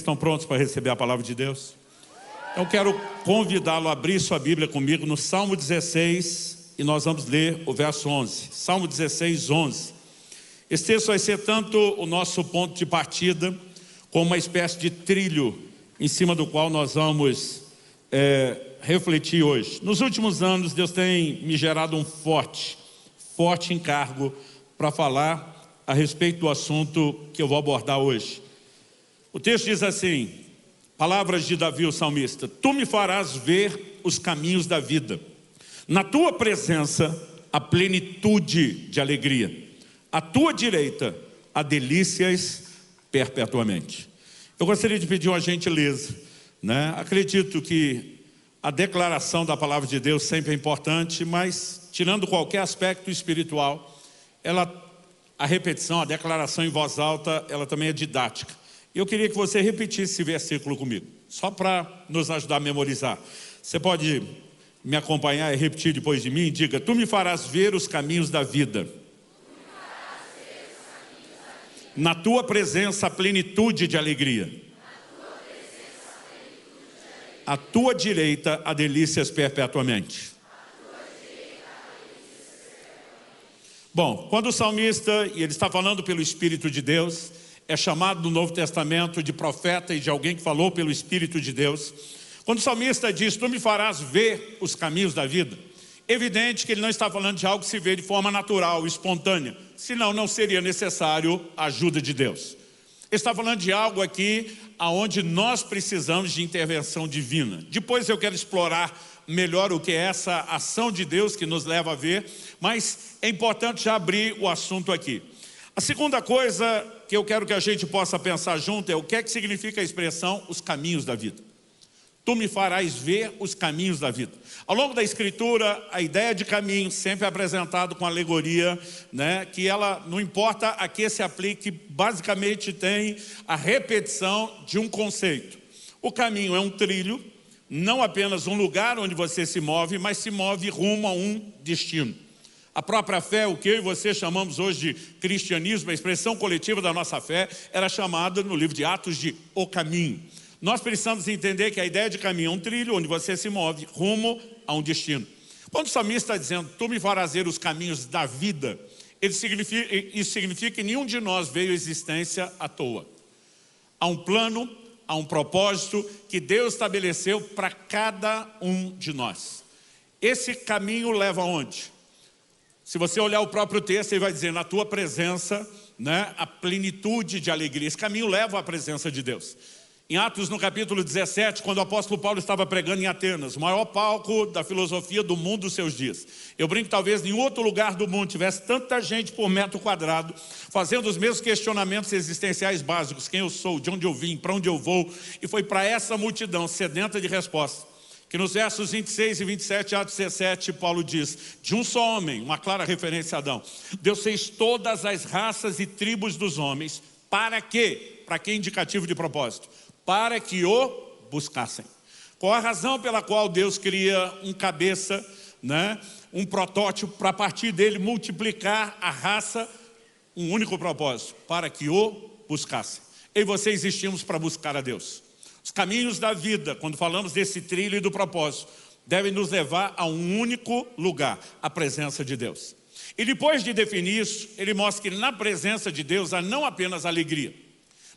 estão prontos para receber a palavra de Deus? Eu quero convidá-lo a abrir sua Bíblia comigo no Salmo 16 e nós vamos ler o verso 11. Salmo 16, 11. Esse texto vai ser tanto o nosso ponto de partida como uma espécie de trilho em cima do qual nós vamos refletir hoje. Nos últimos anos, Deus tem me gerado um forte encargo para falar a respeito do assunto que eu vou abordar hoje. O texto diz assim, palavras de Davi o salmista: Tu me farás ver os caminhos da vida. Na tua presença há plenitude de alegria. À tua direita há delícias perpetuamente. Eu gostaria de pedir uma gentileza, né? Acredito que a declaração da palavra de Deus sempre é importante, mas tirando qualquer aspecto espiritual, a repetição, a declaração em voz alta, ela também é didática. Eu queria que você repetisse esse versículo comigo, só para nos ajudar a memorizar. Você pode me acompanhar e repetir depois de mim? Diga: Tu me farás ver os caminhos da vida. Na tua presença a plenitude de alegria. À tua direita há delícias perpetuamente. Bom, quando o salmista, e ele está falando pelo Espírito de Deus, é chamado no Novo Testamento de profeta e de alguém que falou pelo Espírito de Deus. Quando o salmista diz: Tu me farás ver os caminhos da vida, evidente que ele não está falando de algo que se vê de forma natural, espontânea, senão não seria necessário a ajuda de Deus. Ele está falando de algo aqui onde nós precisamos de intervenção divina. Depois eu quero explorar melhor o que é essa ação de Deus que nos leva a ver, mas é importante já abrir o assunto aqui. A segunda coisa que eu quero que a gente possa pensar junto é o que é que significa a expressão os caminhos da vida. Tu me farás ver os caminhos da vida. Ao longo da Escritura, a ideia de caminho sempre é apresentada com alegoria, né, que ela, não importa a que se aplique, basicamente tem a repetição de um conceito. O caminho é um trilho, não apenas um lugar onde você se move, mas se move rumo a um destino. A própria fé, o que eu e você chamamos hoje de cristianismo, a expressão coletiva da nossa fé, era chamada no livro de Atos de o caminho. Nós precisamos entender que a ideia de caminho é um trilho onde você se move rumo a um destino. Quando o salmista está dizendo: Tu me farás ver os caminhos da vida, isso significa que nenhum de nós veio à existência à toa. Há um plano, há um propósito que Deus estabeleceu para cada um de nós. Esse caminho leva aonde? Se você olhar o próprio texto, ele vai dizer: Na tua presença, né, a plenitude de alegria. Esse caminho leva à presença de Deus. Em Atos, no capítulo 17, quando o apóstolo Paulo estava pregando em Atenas, o maior palco da filosofia do mundo dos seus dias. Eu brinco que talvez em outro lugar do mundo tivesse tanta gente por metro quadrado, fazendo os mesmos questionamentos existenciais básicos: quem eu sou, de onde eu vim, para onde eu vou. E foi para essa multidão sedenta de resposta que nos versos 26 e 27, Atos 17, Paulo diz: De um só homem, uma clara referência a Adão, Deus fez todas as raças e tribos dos homens. Para quê? Para que indicativo de propósito? Para que o buscassem. Qual a razão pela qual Deus cria um cabeça, né, um protótipo, para a partir dele multiplicar a raça? Um único propósito: para que o buscassem. Eu e você existimos para buscar a Deus. Os caminhos da vida, quando falamos desse trilho e do propósito, devem nos levar a um único lugar: a presença de Deus. E depois de definir isso, ele mostra que na presença de Deus há não apenas alegria,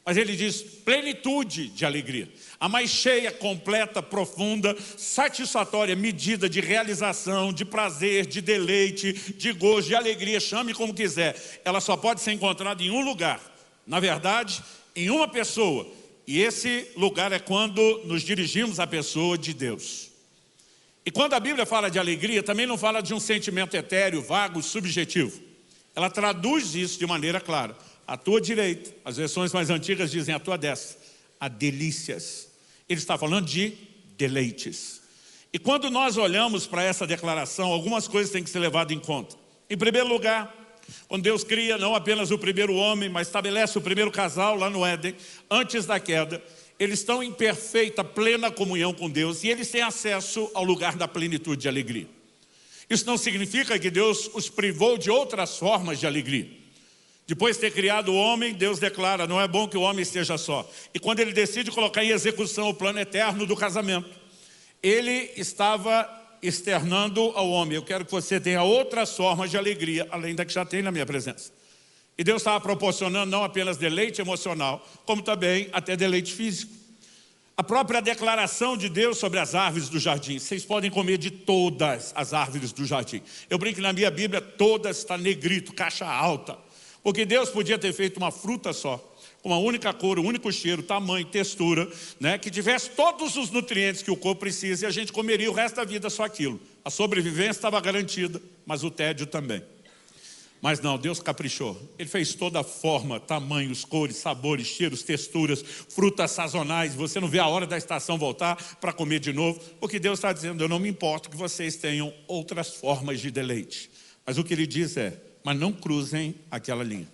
mas ele diz plenitude de alegria. A mais cheia, completa, profunda, satisfatória medida de realização, de prazer, de deleite, de gozo, de alegria, chame como quiser. Ela só pode ser encontrada em um lugar. Na verdade, em uma pessoa. E esse lugar é quando nos dirigimos à pessoa de Deus. E quando a Bíblia fala de alegria, também não fala de um sentimento etéreo, vago, subjetivo. Ela traduz isso de maneira clara. À tua direita, as versões mais antigas dizem à tua destra, há delícias. Ele está falando de deleites. E quando nós olhamos para essa declaração, algumas coisas têm que ser levadas em conta. Em primeiro lugar, quando Deus cria não apenas o primeiro homem, mas estabelece o primeiro casal lá no Éden, antes da queda, eles estão em perfeita, plena comunhão com Deus e eles têm acesso ao lugar da plenitude de alegria. Isso não significa que Deus os privou de outras formas de alegria. Depois de ter criado o homem, Deus declara, não é bom que o homem esteja só. E quando ele decide colocar em execução o plano eterno do casamento, ele estava externando ao homem: eu quero que você tenha outras formas de alegria, além da que já tem na minha presença. E Deus estava proporcionando não apenas deleite emocional, como também até deleite físico. A própria declaração de Deus sobre as árvores do jardim: vocês podem comer de todas as árvores do jardim. Eu brinco que na minha Bíblia todas está negrito, caixa alta. Porque Deus podia ter feito uma fruta só, com uma única cor, um único cheiro, tamanho, textura, né, que tivesse todos os nutrientes que o corpo precisa, e a gente comeria o resto da vida só aquilo. A sobrevivência estava garantida, mas o tédio também. Mas não, Deus caprichou. Ele fez toda a forma, tamanhos, cores, sabores, cheiros, texturas, frutas sazonais. Você não vê a hora da estação voltar para comer de novo, porque Deus está dizendo: eu não me importo que vocês tenham outras formas de deleite. Mas o que ele diz é: mas não cruzem aquela linha.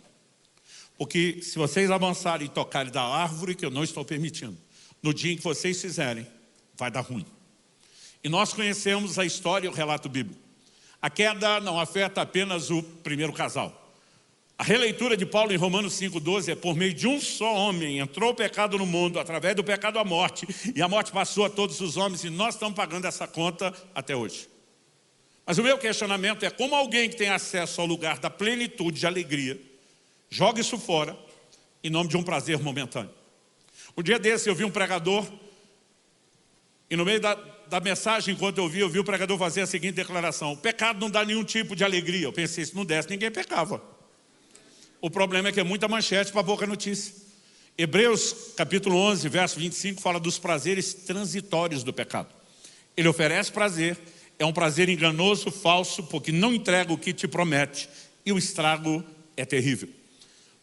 Porque se vocês avançarem e tocarem da árvore, que eu não estou permitindo, no dia em que vocês fizerem, vai dar ruim. E nós conhecemos a história e o relato bíblico. A queda não afeta apenas o primeiro casal. A releitura de Paulo em Romanos 5,12 é: por meio de um só homem entrou o pecado no mundo, através do pecado a morte, e a morte passou a todos os homens, e nós estamos pagando essa conta até hoje. Mas o meu questionamento é: como alguém que tem acesso ao lugar da plenitude de alegria joga isso fora em nome de um prazer momentâneo? Um dia desse eu vi um pregador, e no meio da mensagem, enquanto eu vi o pregador fazer a seguinte declaração: o pecado não dá nenhum tipo de alegria. Eu pensei, se não desse, ninguém pecava. O problema é que é muita manchete para pouca notícia. Hebreus capítulo 11, verso 25, fala dos prazeres transitórios do pecado. Ele oferece prazer, é um prazer enganoso, falso, porque não entrega o que te promete, e o estrago é terrível.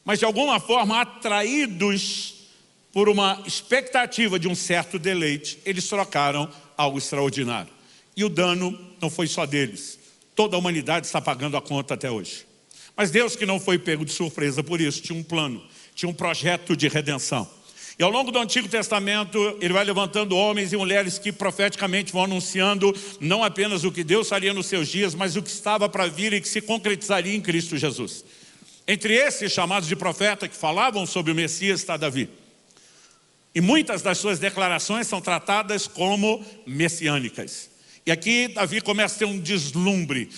Mas de alguma forma, atraídos por uma expectativa de um certo deleite, eles trocaram algo extraordinário. E o dano não foi só deles. Toda a humanidade está pagando a conta até hoje. Mas Deus, que não foi pego de surpresa por isso, tinha um plano, tinha um projeto de redenção. E ao longo do Antigo Testamento, ele vai levantando homens e mulheres que profeticamente vão anunciando não apenas o que Deus faria nos seus dias, mas o que estava para vir e que se concretizaria em Cristo Jesus. Entre esses chamados de profeta que falavam sobre o Messias está Davi. E muitas das suas declarações são tratadas como messiânicas. E aqui Davi começa a ter um vislumbre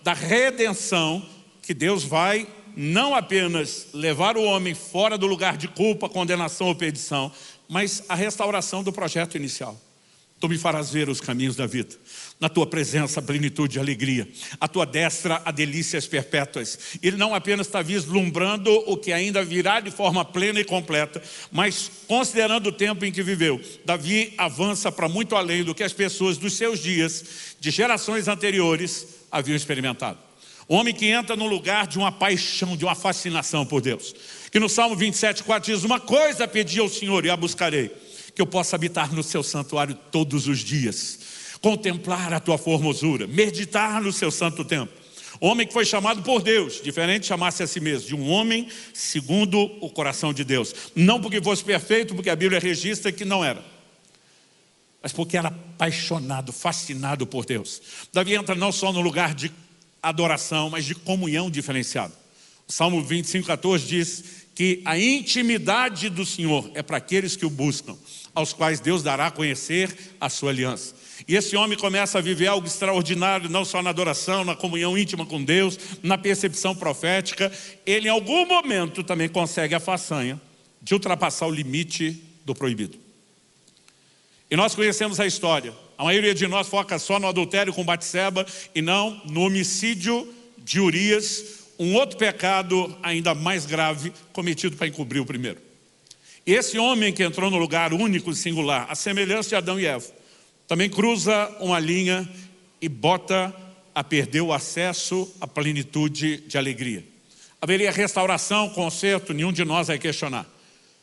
da redenção, que Deus vai não apenas levar o homem fora do lugar de culpa, condenação ou perdição, mas a restauração do projeto inicial. Tu me farás ver os caminhos da vida. Na tua presença, a plenitude de alegria. A tua destra, a delícias perpétuas. Ele não apenas está vislumbrando o que ainda virá de forma plena e completa, mas considerando o tempo em que viveu, Davi avança para muito além do que as pessoas dos seus dias, de gerações anteriores, haviam experimentado. Um homem que entra no lugar de uma paixão, de uma fascinação por Deus. Que no Salmo 27,4 diz: uma coisa pedi ao Senhor e a buscarei, que eu possa habitar no seu santuário todos os dias, contemplar a tua formosura, meditar no seu santo templo. Homem que foi chamado por Deus, diferente de chamar-se a si mesmo, de um homem segundo o coração de Deus. Não porque fosse perfeito, porque a Bíblia registra que não era, mas porque era apaixonado, fascinado por Deus. Davi entra não só no lugar de adoração, mas de comunhão diferenciada. O Salmo 25,14 diz que a intimidade do Senhor é para aqueles que o buscam, aos quais Deus dará a conhecer a sua aliança. E esse homem começa a viver algo extraordinário, não só na adoração, na comunhão íntima com Deus, na percepção profética. Ele em algum momento também consegue a façanha de ultrapassar o limite do proibido. E nós conhecemos a história. A maioria de nós foca só no adultério com Batseba e não no homicídio de Urias, um outro pecado ainda mais grave cometido para encobrir o primeiro. Esse homem que entrou no lugar único e singular, a semelhança de Adão e Eva, também cruza uma linha e bota a perder o acesso à plenitude de alegria. Haveria restauração, conserto, nenhum de nós vai questionar.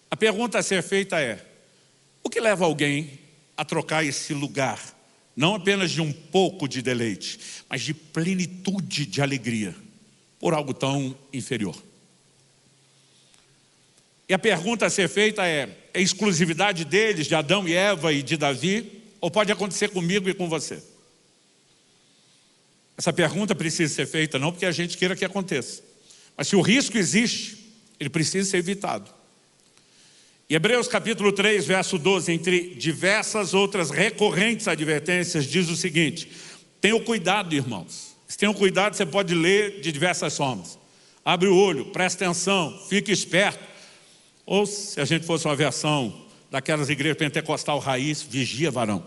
A pergunta a ser feita é: o que leva alguém a trocar esse lugar, não apenas de um pouco de deleite, mas de plenitude de alegria, por algo tão inferior? E a pergunta a ser feita é exclusividade deles, de Adão e Eva e de Davi, ou pode acontecer comigo e com você? Essa pergunta precisa ser feita não porque a gente queira que aconteça, Mas se o risco existe, ele precisa ser evitado. E Hebreus capítulo 3, verso 12, entre diversas outras recorrentes advertências, diz o seguinte: tenham cuidado, irmãos. Se tenham cuidado, você pode ler de diversas formas. Abre o olho, presta atenção, fique esperto. Ou se a gente fosse uma versão daquelas igrejas pentecostal raiz, vigia, varão.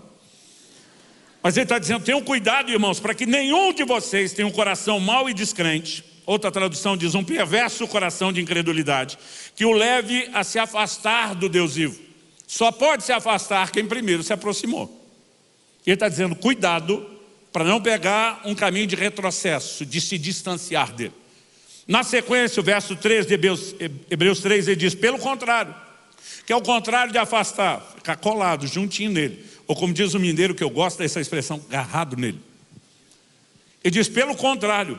Mas ele está dizendo, tenham cuidado, irmãos, para que nenhum de vocês tenha um coração mau e descrente. Outra tradução diz, um perverso coração de incredulidade, que o leve a se afastar do Deus vivo. Só pode se afastar quem primeiro se aproximou. Ele está dizendo, cuidado para não pegar um caminho de retrocesso, de se distanciar dele. Na sequência, o verso 3 de Hebreus 3, ele diz, pelo contrário, que é o contrário de afastar, ficar colado, juntinho nele. Ou como diz o mineiro, que eu gosto dessa expressão, agarrado nele. Ele diz, pelo contrário,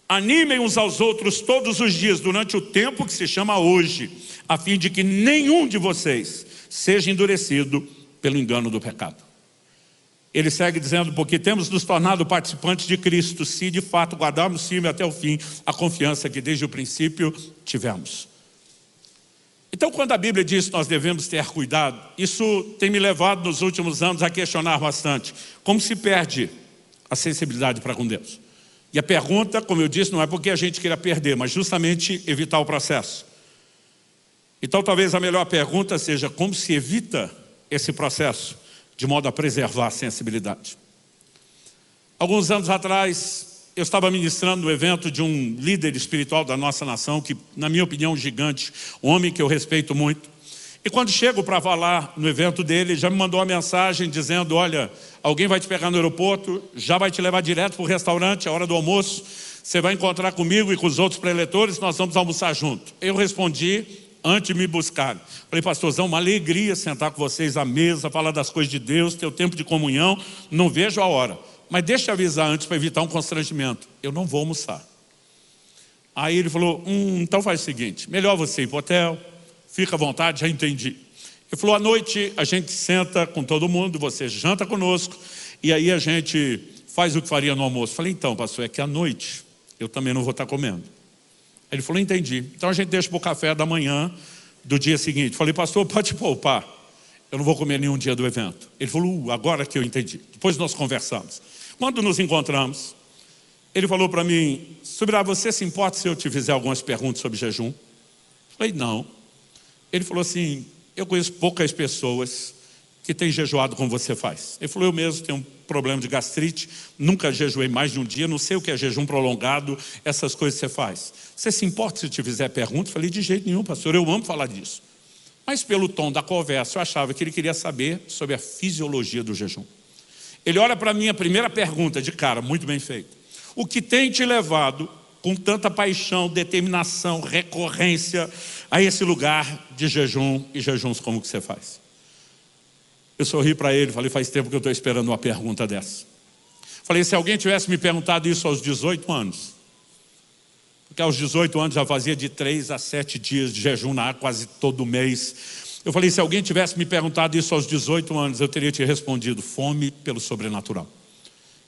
animem uns aos outros todos os dias, durante o tempo que se chama hoje, a fim de que nenhum de vocês seja endurecido pelo engano do pecado. Ele segue dizendo, porque temos nos tornado participantes de Cristo, se de fato guardarmos firme até o fim a confiança que desde o princípio tivemos. Então, quando a Bíblia diz que nós devemos ter cuidado, isso tem me levado nos últimos anos a questionar bastante. Como se perde a sensibilidade para com Deus? E a pergunta, como eu disse, não é porque a gente queira perder, mas justamente evitar o processo. Então, talvez a melhor pergunta seja, como se evita esse processo, de modo a preservar a sensibilidade? Alguns anos atrás, eu estava ministrando no evento de um líder espiritual da nossa nação, que, na minha opinião, um gigante, um homem que eu respeito muito. E quando chego para falar no evento dele, já me mandou uma mensagem dizendo, olha, alguém vai te pegar no aeroporto, já vai te levar direto para o restaurante, a hora do almoço, você vai encontrar comigo e com os outros preletores, nós vamos almoçar junto. Eu respondi, antes de me buscar. Falei, pastorzão, uma alegria sentar com vocês à mesa, falar das coisas de Deus, ter o tempo de comunhão, não vejo a hora. Mas deixa eu avisar antes para evitar um constrangimento. Eu não vou almoçar. Aí ele falou, então faz o seguinte, melhor você ir para o hotel, fica à vontade, já entendi. Ele falou, à noite a gente senta com todo mundo, você janta conosco, e aí a gente faz o que faria no almoço. Falei, então, pastor, é que à noite eu também não vou estar comendo. Ele falou, entendi. Então a gente deixa para o café da manhã do dia seguinte. Falei, pastor, pode poupar. Eu não vou comer nenhum dia do evento. Ele falou, agora que eu entendi. Depois nós conversamos. Quando nos encontramos, ele falou para mim, Subirá, você se importa se eu te fizer algumas perguntas sobre jejum? Falei, não. Ele falou assim, eu conheço poucas pessoas que têm jejuado como você faz. Ele falou, eu mesmo tenho um problema de gastrite, nunca jejuei mais de um dia, não sei o que é jejum prolongado, essas coisas que você faz. Você se importa se eu te fizer pergunta? Falei, de jeito nenhum, pastor, eu amo falar disso. Mas pelo tom da conversa, eu achava que ele queria saber sobre a fisiologia do jejum. Ele olha para mim, a primeira pergunta de cara, muito bem feita. O que tem te levado com tanta paixão, determinação, recorrência a esse lugar de jejum e jejuns como que você faz? Eu sorri para ele, falei, faz tempo que eu estou esperando uma pergunta dessa. Falei, se alguém tivesse me perguntado isso aos 18 anos, porque aos 18 anos já fazia de 3 a 7 dias de jejum na água quase todo mês. Eu falei, se alguém tivesse me perguntado isso aos 18 anos, eu teria te respondido, fome pelo sobrenatural.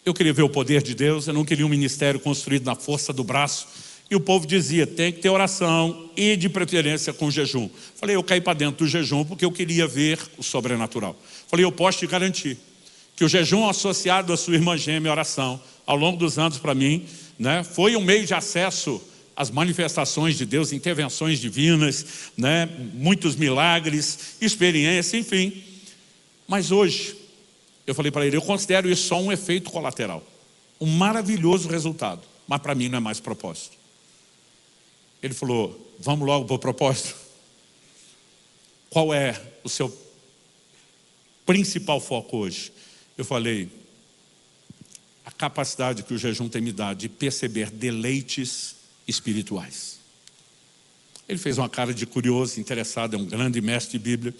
Eu queria ver o poder de Deus, eu não queria um ministério construído na força do braço. E o povo dizia, tem que ter oração e de preferência com jejum. Falei, eu caí para dentro do jejum porque eu queria ver o sobrenatural. Falei, eu posso te garantir que o jejum associado à sua irmã gêmea, oração, ao longo dos anos para mim, né, foi um meio de acesso às manifestações de Deus, intervenções divinas, né, muitos milagres, experiência, enfim. Mas hoje, eu falei para ele, eu considero isso só um efeito colateral. Um maravilhoso resultado, mas para mim não é mais propósito. Ele falou, vamos logo para o propósito. Qual é o seu principal foco hoje? Eu falei, a capacidade que o jejum tem me dado de perceber deleites espirituais. Ele fez uma cara de curioso, interessado, é um grande mestre de Bíblia.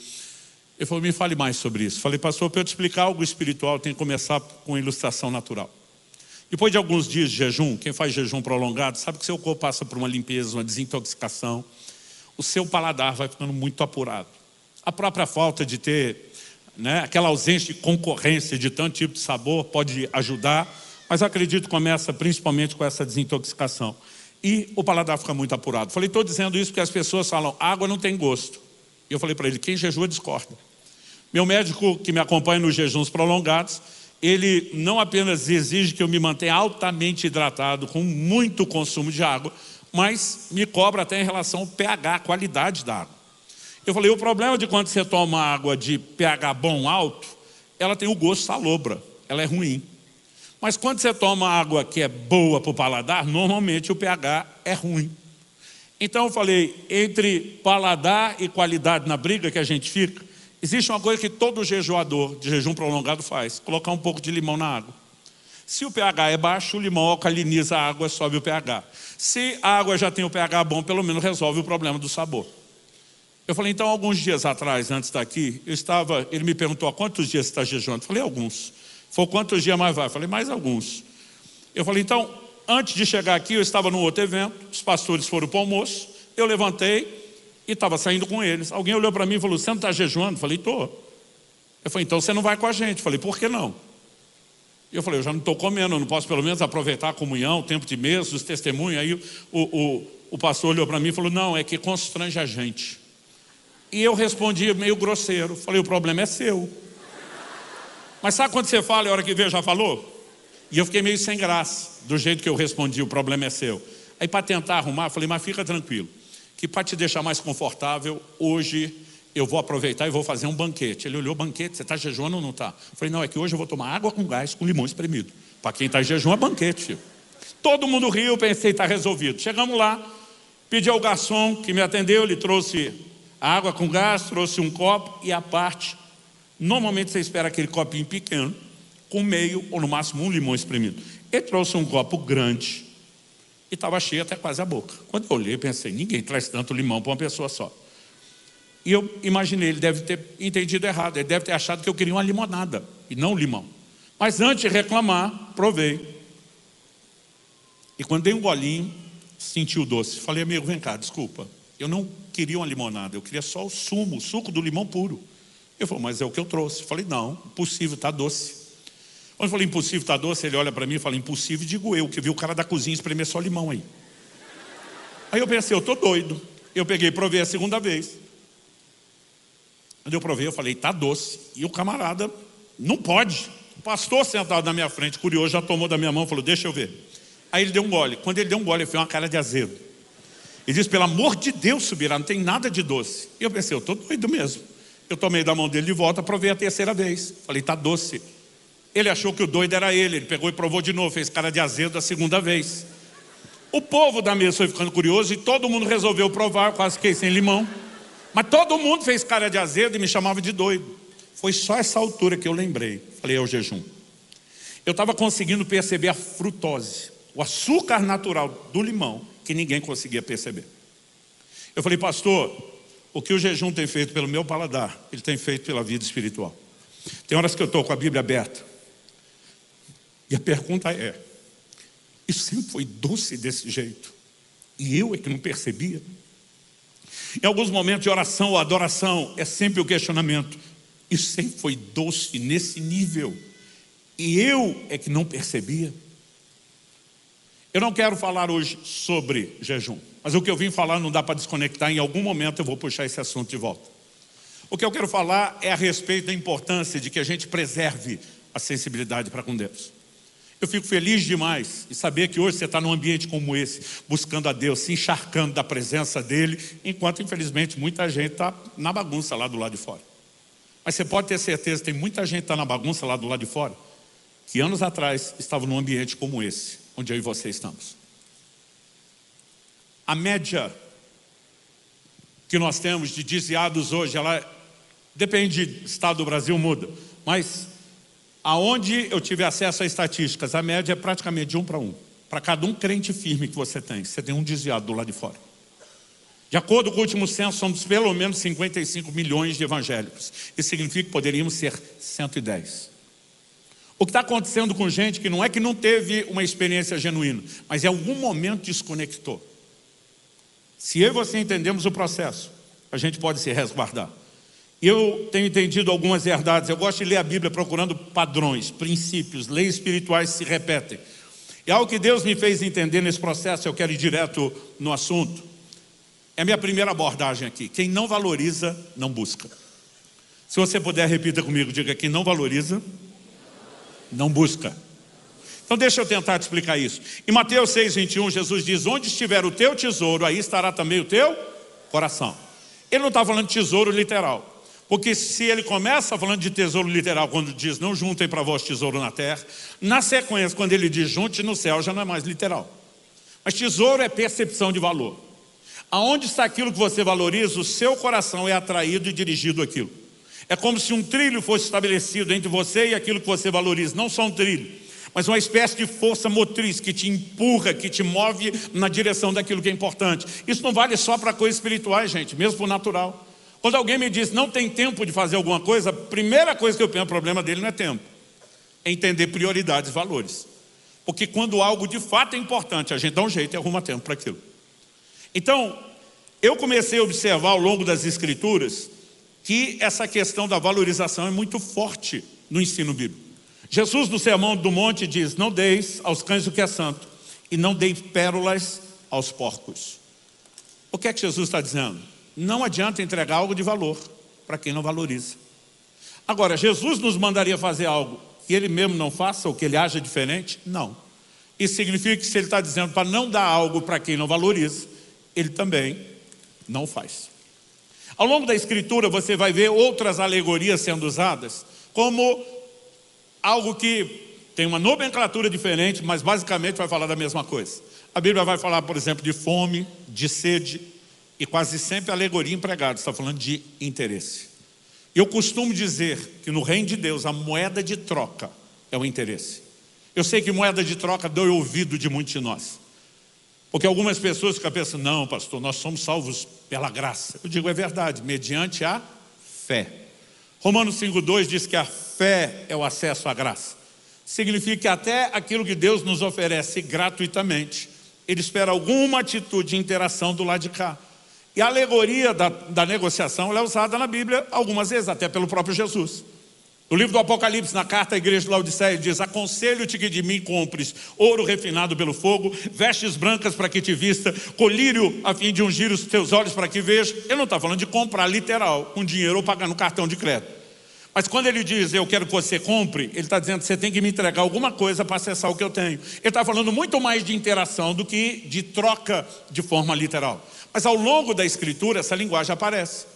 Ele falou, me fale mais sobre isso. Falei, pastor, para eu te explicar algo espiritual, tem que começar com ilustração natural. Depois de alguns dias de jejum, quem faz jejum prolongado, sabe que o seu corpo passa por uma limpeza, uma desintoxicação. O seu paladar vai ficando muito apurado. A própria falta de ter, né, aquela ausência de concorrência de tanto tipo de sabor pode ajudar, mas acredito que começa principalmente com essa desintoxicação. e o paladar fica muito apurado. Falei, estou dizendo isso porque as pessoas falam, água não tem gosto. E eu falei para ele, quem jejua discorda. Meu médico que me acompanha nos jejuns prolongados, ele não apenas exige que eu me mantenha altamente hidratado, com muito consumo de água, mas me cobra até em relação ao pH, a qualidade da água. Eu falei, o problema de quando você toma água de pH bom, alto, ela tem o gosto salobra, ela é ruim. Mas quando você toma água que é boa para o paladar, normalmente o pH é ruim. Então eu falei, entre paladar e qualidade na briga que a gente fica, existe uma coisa que todo jejuador de jejum prolongado faz, colocar um pouco de limão na água. Se o pH é baixo, o limão alcaliniza a água, sobe o pH. Se a água já tem o pH bom, pelo menos resolve o problema do sabor. Eu falei, então, alguns dias atrás, antes daqui, ele me perguntou, há quantos dias você está jejuando? Eu falei, alguns. Falei, quantos dias mais vai? Eu falei, mais alguns. Eu falei, então, antes de chegar aqui, eu estava num outro evento, os pastores foram para o almoço, eu levantei e estava saindo com eles. Alguém olhou para mim e falou, você não está jejuando? Eu falei, estou. Eu falei, então você não vai com a gente. Eu falei, por que não? Eu falei, eu já não estou comendo, eu não posso pelo menos aproveitar a comunhão, o tempo de mesa, os testemunhos. Aí o pastor olhou para mim e falou, não, é que constrange a gente. E eu respondi meio grosseiro, falei, o problema é seu. Mas sabe quando você fala e a hora que vê já falou? E eu fiquei meio sem graça, do jeito que eu respondi, o problema é seu. Aí para tentar arrumar, eu falei, mas fica tranquilo, que para te deixar mais confortável, hoje eu vou aproveitar e vou fazer um banquete. Ele olhou, banquete, você está jejuando ou não está? Eu falei, não, é que hoje eu vou tomar água com gás, com limão espremido. Para quem está em jejum é banquete, filho. Todo mundo riu, eu pensei, está resolvido. Chegamos lá, pedi ao garçom que me atendeu, ele trouxe água com gás, trouxe um copo e a parte, normalmente você espera aquele copinho pequeno, com meio ou no máximo um limão espremido. Ele trouxe um copo grande e estava cheio até quase a boca. Quando eu olhei, pensei, ninguém traz tanto limão para uma pessoa só. E eu imaginei, ele deve ter entendido errado, ele deve ter achado que eu queria uma limonada e não limão. Mas antes de reclamar, provei. E quando dei um golinho, senti o doce. Falei, amigo, vem cá, desculpa. Eu não queria uma limonada, eu queria só o suco do limão puro. Ele falou, mas é o que eu trouxe. Eu falei, não, impossível, está doce. Quando eu falei, impossível, está doce, ele olha para mim e fala, impossível, digo eu, que vi o cara da cozinha espremer só limão aí. Aí eu pensei, eu estou doido. Eu peguei e provei a segunda vez. Quando eu provei, eu falei, está doce. E o camarada, não pode. O pastor sentado na minha frente, curioso, já tomou da minha mão e falou, deixa eu ver. Aí ele deu um gole. Quando ele deu um gole, ele fez uma cara de azedo. Ele disse, pelo amor de Deus, Subirá, não tem nada de doce. E eu pensei, eu estou doido mesmo. Eu tomei da mão dele de volta, provei a terceira vez. Falei, está doce. Ele achou que o doido era ele pegou e provou de novo, fez cara de azedo a segunda vez. O povo da mesa foi ficando curioso e todo mundo resolveu provar, quase fiquei sem limão. Mas todo mundo fez cara de azedo e me chamava de doido. Foi só essa altura que eu lembrei. Falei, é o jejum. Eu estava conseguindo perceber a frutose, o açúcar natural do limão, que ninguém conseguia perceber. Eu falei, pastor, o que o jejum tem feito pelo meu paladar, ele tem feito pela vida espiritual. Tem horas que eu estou com a Bíblia aberta. E a pergunta é, isso sempre foi doce desse jeito? E eu é que não percebia? Em alguns momentos de oração ou adoração, é sempre o questionamento. Isso sempre foi doce nesse nível? E eu é que não percebia? Eu não quero falar hoje sobre jejum, mas o que eu vim falar não dá para desconectar, em algum momento eu vou puxar esse assunto de volta. O que eu quero falar é a respeito da importância de que a gente preserve a sensibilidade para com Deus. Eu fico feliz demais em saber que hoje você está num ambiente como esse, buscando a Deus, se encharcando da presença dEle, enquanto infelizmente muita gente está na bagunça lá do lado de fora. Mas você pode ter certeza que tem muita gente que está na bagunça lá do lado de fora, que anos atrás estava num ambiente como esse, onde eu e você estamos. A média que nós temos de desviados hoje, ela depende do estado do Brasil, muda, mas aonde eu tive acesso a estatísticas, a média é praticamente de 1 para 1. Para cada um crente firme que você tem um desviado do lado de fora. De acordo com o último censo, somos pelo menos 55 milhões de evangélicos. Isso significa que poderíamos ser 110. O que está acontecendo com gente que não é que não teve uma experiência genuína, mas em algum momento desconectou. Se eu e você entendemos o processo, a gente pode se resguardar. Eu tenho entendido algumas verdades. Eu gosto de ler a Bíblia procurando padrões, princípios, leis espirituais se repetem. E algo que Deus me fez entender nesse processo, eu quero ir direto no assunto. É a minha primeira abordagem aqui. Quem não valoriza, não busca. Se você puder, repita comigo, diga: quem não valoriza, não busca. Então deixa eu tentar te explicar isso. Em Mateus 6:21, Jesus diz: onde estiver o teu tesouro, aí estará também o teu coração. Ele não está falando de tesouro literal. Porque se ele começa falando de tesouro literal, quando diz: não juntem para vós tesouro na terra, na sequência, quando ele diz junte no céu, já não é mais literal. Mas tesouro é percepção de valor. Aonde está aquilo que você valoriza, o seu coração é atraído e dirigido àquilo. É como se um trilho fosse estabelecido entre você e aquilo que você valoriza. Não só um trilho, mas uma espécie de força motriz que te empurra, que te move na direção daquilo que é importante. Isso não vale só para coisas espirituais, gente, mesmo para o natural. Quando alguém me diz: não tem tempo de fazer alguma coisa, a primeira coisa que eu penso, o problema dele não é tempo, é entender prioridades e valores. Porque quando algo de fato é importante, a gente dá um jeito e arruma tempo para aquilo. Então, eu comecei a observar ao longo das Escrituras que essa questão da valorização é muito forte no ensino bíblico. Jesus, no Sermão do Monte, diz: não deis aos cães o que é santo, e não deis pérolas aos porcos. O que é que Jesus está dizendo? Não adianta entregar algo de valor para quem não valoriza. Agora, Jesus nos mandaria fazer algo que ele mesmo não faça, ou que ele haja diferente? Não. Isso significa que se ele está dizendo para não dar algo para quem não valoriza, ele também não faz. Ao longo da Escritura você vai ver outras alegorias sendo usadas como algo que tem uma nomenclatura diferente, mas basicamente vai falar da mesma coisa. A Bíblia vai falar, por exemplo, de fome, de sede, e quase sempre a alegoria empregada está falando de interesse. Eu costumo dizer que no reino de Deus a moeda de troca é o interesse. Eu sei que moeda de troca dói o ouvido de muitos de nós, porque algumas pessoas ficam pensando: não, pastor, nós somos salvos pela graça. Eu digo: é verdade, mediante a fé. Romanos 5:2 diz que a fé é o acesso à graça. Significa que até aquilo que Deus nos oferece gratuitamente, Ele espera alguma atitude de interação do lado de cá. E a alegoria da negociação ela é usada na Bíblia algumas vezes, até pelo próprio Jesus. No livro do Apocalipse, na carta à igreja de Laodiceia, diz: aconselho-te que de mim compres ouro refinado pelo fogo, vestes brancas para que te vista, colírio a fim de ungir os teus olhos para que veja. Ele não está falando de comprar literal, com dinheiro ou pagar no cartão de crédito. Mas quando ele diz: eu quero que você compre, ele está dizendo que você tem que me entregar alguma coisa para acessar o que eu tenho. Ele está falando muito mais de interação do que de troca de forma literal. Mas ao longo da Escritura essa linguagem aparece.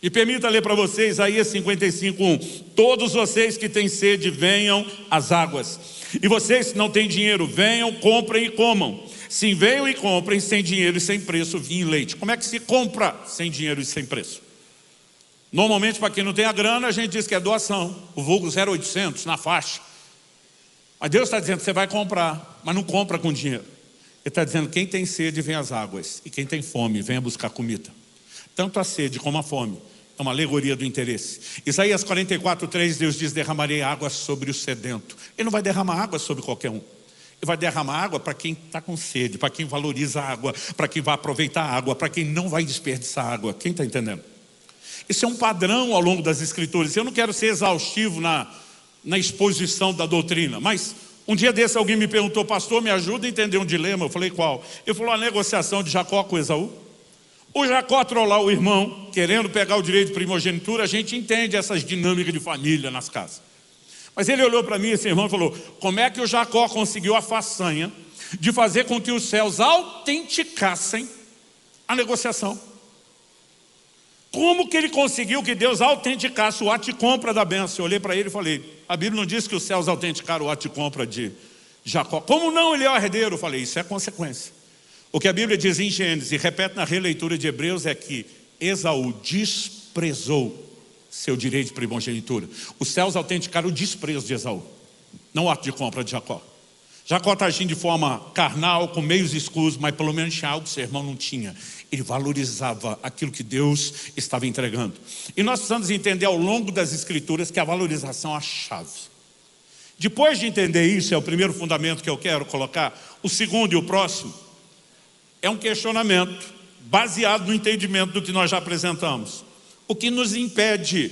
E permita ler para vocês Isaías 55:1. Todos vocês que têm sede, venham às águas. E vocês que não têm dinheiro, venham, comprem e comam. Sim, venham e comprem sem dinheiro e sem preço vinho e leite. Como é que se compra sem dinheiro e sem preço? Normalmente, para quem não tem a grana, a gente diz que é doação, o vulgo 0,800 na faixa. Mas Deus está dizendo que você vai comprar, mas não compra com dinheiro. Ele está dizendo: quem tem sede, vem às águas, e quem tem fome, venha buscar comida. Tanto a sede como a fome é uma alegoria do interesse. Isaías 44:3, Deus diz: derramarei água sobre o sedento. Ele não vai derramar água sobre qualquer um. Ele vai derramar água para quem está com sede, para quem valoriza a água, para quem vai aproveitar a água, para quem não vai desperdiçar a água. Quem está entendendo? Isso é um padrão ao longo das Escrituras. Eu não quero ser exaustivo na exposição da doutrina, mas um dia desse alguém me perguntou: pastor, me ajuda a entender um dilema. Eu falei: qual? Ele falou: a negociação de Jacó com Esaú. O Jacó trollar o irmão, querendo pegar o direito de primogenitura. A gente entende essas dinâmicas de família nas casas. Mas ele olhou para mim, esse irmão, e falou: como é que o Jacó conseguiu a façanha de fazer com que os céus autenticassem a negociação? Como que ele conseguiu que Deus autenticasse o ato de compra da bênção? Eu olhei para ele e falei: a Bíblia não diz que os céus autenticaram o ato de compra de Jacó. Como não? Ele é o herdeiro. Eu falei: isso é consequência. O que a Bíblia diz em Gênesis, e repete na releitura de Hebreus, é que Esaú desprezou seu direito de primogenitura. Os céus autenticaram o desprezo de Esaú, não o ato de compra de Jacó. Jacó está agindo de forma carnal, com meios escusos, mas pelo menos tinha algo que seu irmão não tinha. Ele valorizava aquilo que Deus estava entregando. E nós precisamos entender ao longo das Escrituras que a valorização é a chave. Depois de entender isso, é o primeiro fundamento que eu quero colocar. O segundo e o próximo é um questionamento baseado no entendimento do que nós já apresentamos. O que nos impede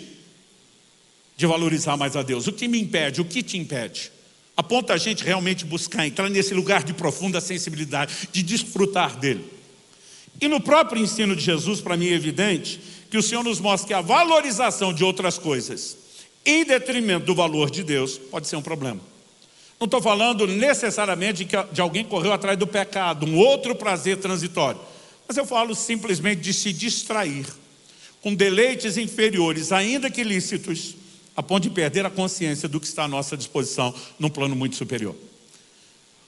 de valorizar mais a Deus? O que me impede? O que te impede? a ponto a gente realmente buscar entrar nesse lugar de profunda sensibilidade, de desfrutar dele. E no próprio ensino de Jesus, para mim é evidente que o Senhor nos mostra que a valorização de outras coisas em detrimento do valor de Deus pode ser um problema. Não estou falando necessariamente de alguém que correu atrás do pecado, um outro prazer transitório. Mas eu falo simplesmente de se distrair com deleites inferiores, ainda que lícitos, a ponto de perder a consciência do que está à nossa disposição num plano muito superior.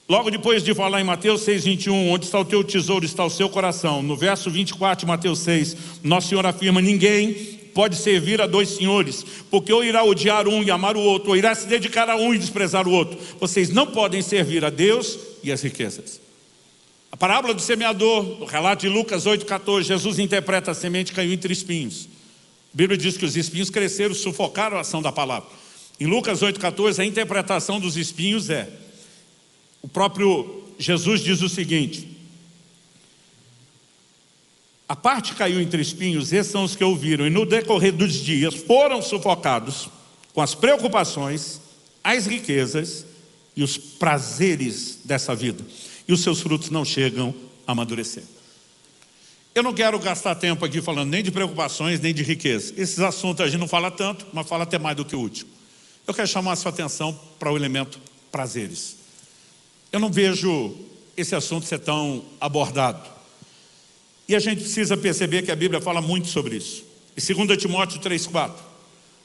Logo depois de falar em Mateus 6:21, onde está o teu tesouro, está o seu coração. No verso 24 de Mateus 6, Nosso Senhor afirma: ninguém pode servir a dois senhores, porque ou irá odiar um e amar o outro, ou irá se dedicar a um e desprezar o outro. Vocês não podem servir a Deus e as riquezas. A parábola do semeador, no relato de Lucas 8:14, Jesus interpreta: a semente caiu entre espinhos. A Bíblia diz que os espinhos cresceram, sufocaram a ação da palavra. Em Lucas 8:14, a interpretação dos espinhos é: o próprio Jesus diz o seguinte: a parte caiu entre espinhos, esses são os que ouviram, e no decorrer dos dias foram sufocados com as preocupações, as riquezas e os prazeres dessa vida. E os seus frutos não chegam a amadurecer. Eu não quero gastar tempo aqui falando nem de preocupações, nem de riqueza. Esses assuntos a gente não fala tanto, mas fala até mais do que útil. Eu quero chamar a sua atenção para o elemento prazeres. Eu não vejo esse assunto ser tão abordado. E a gente precisa perceber que a Bíblia fala muito sobre isso. Em 2 Timóteo 3:4,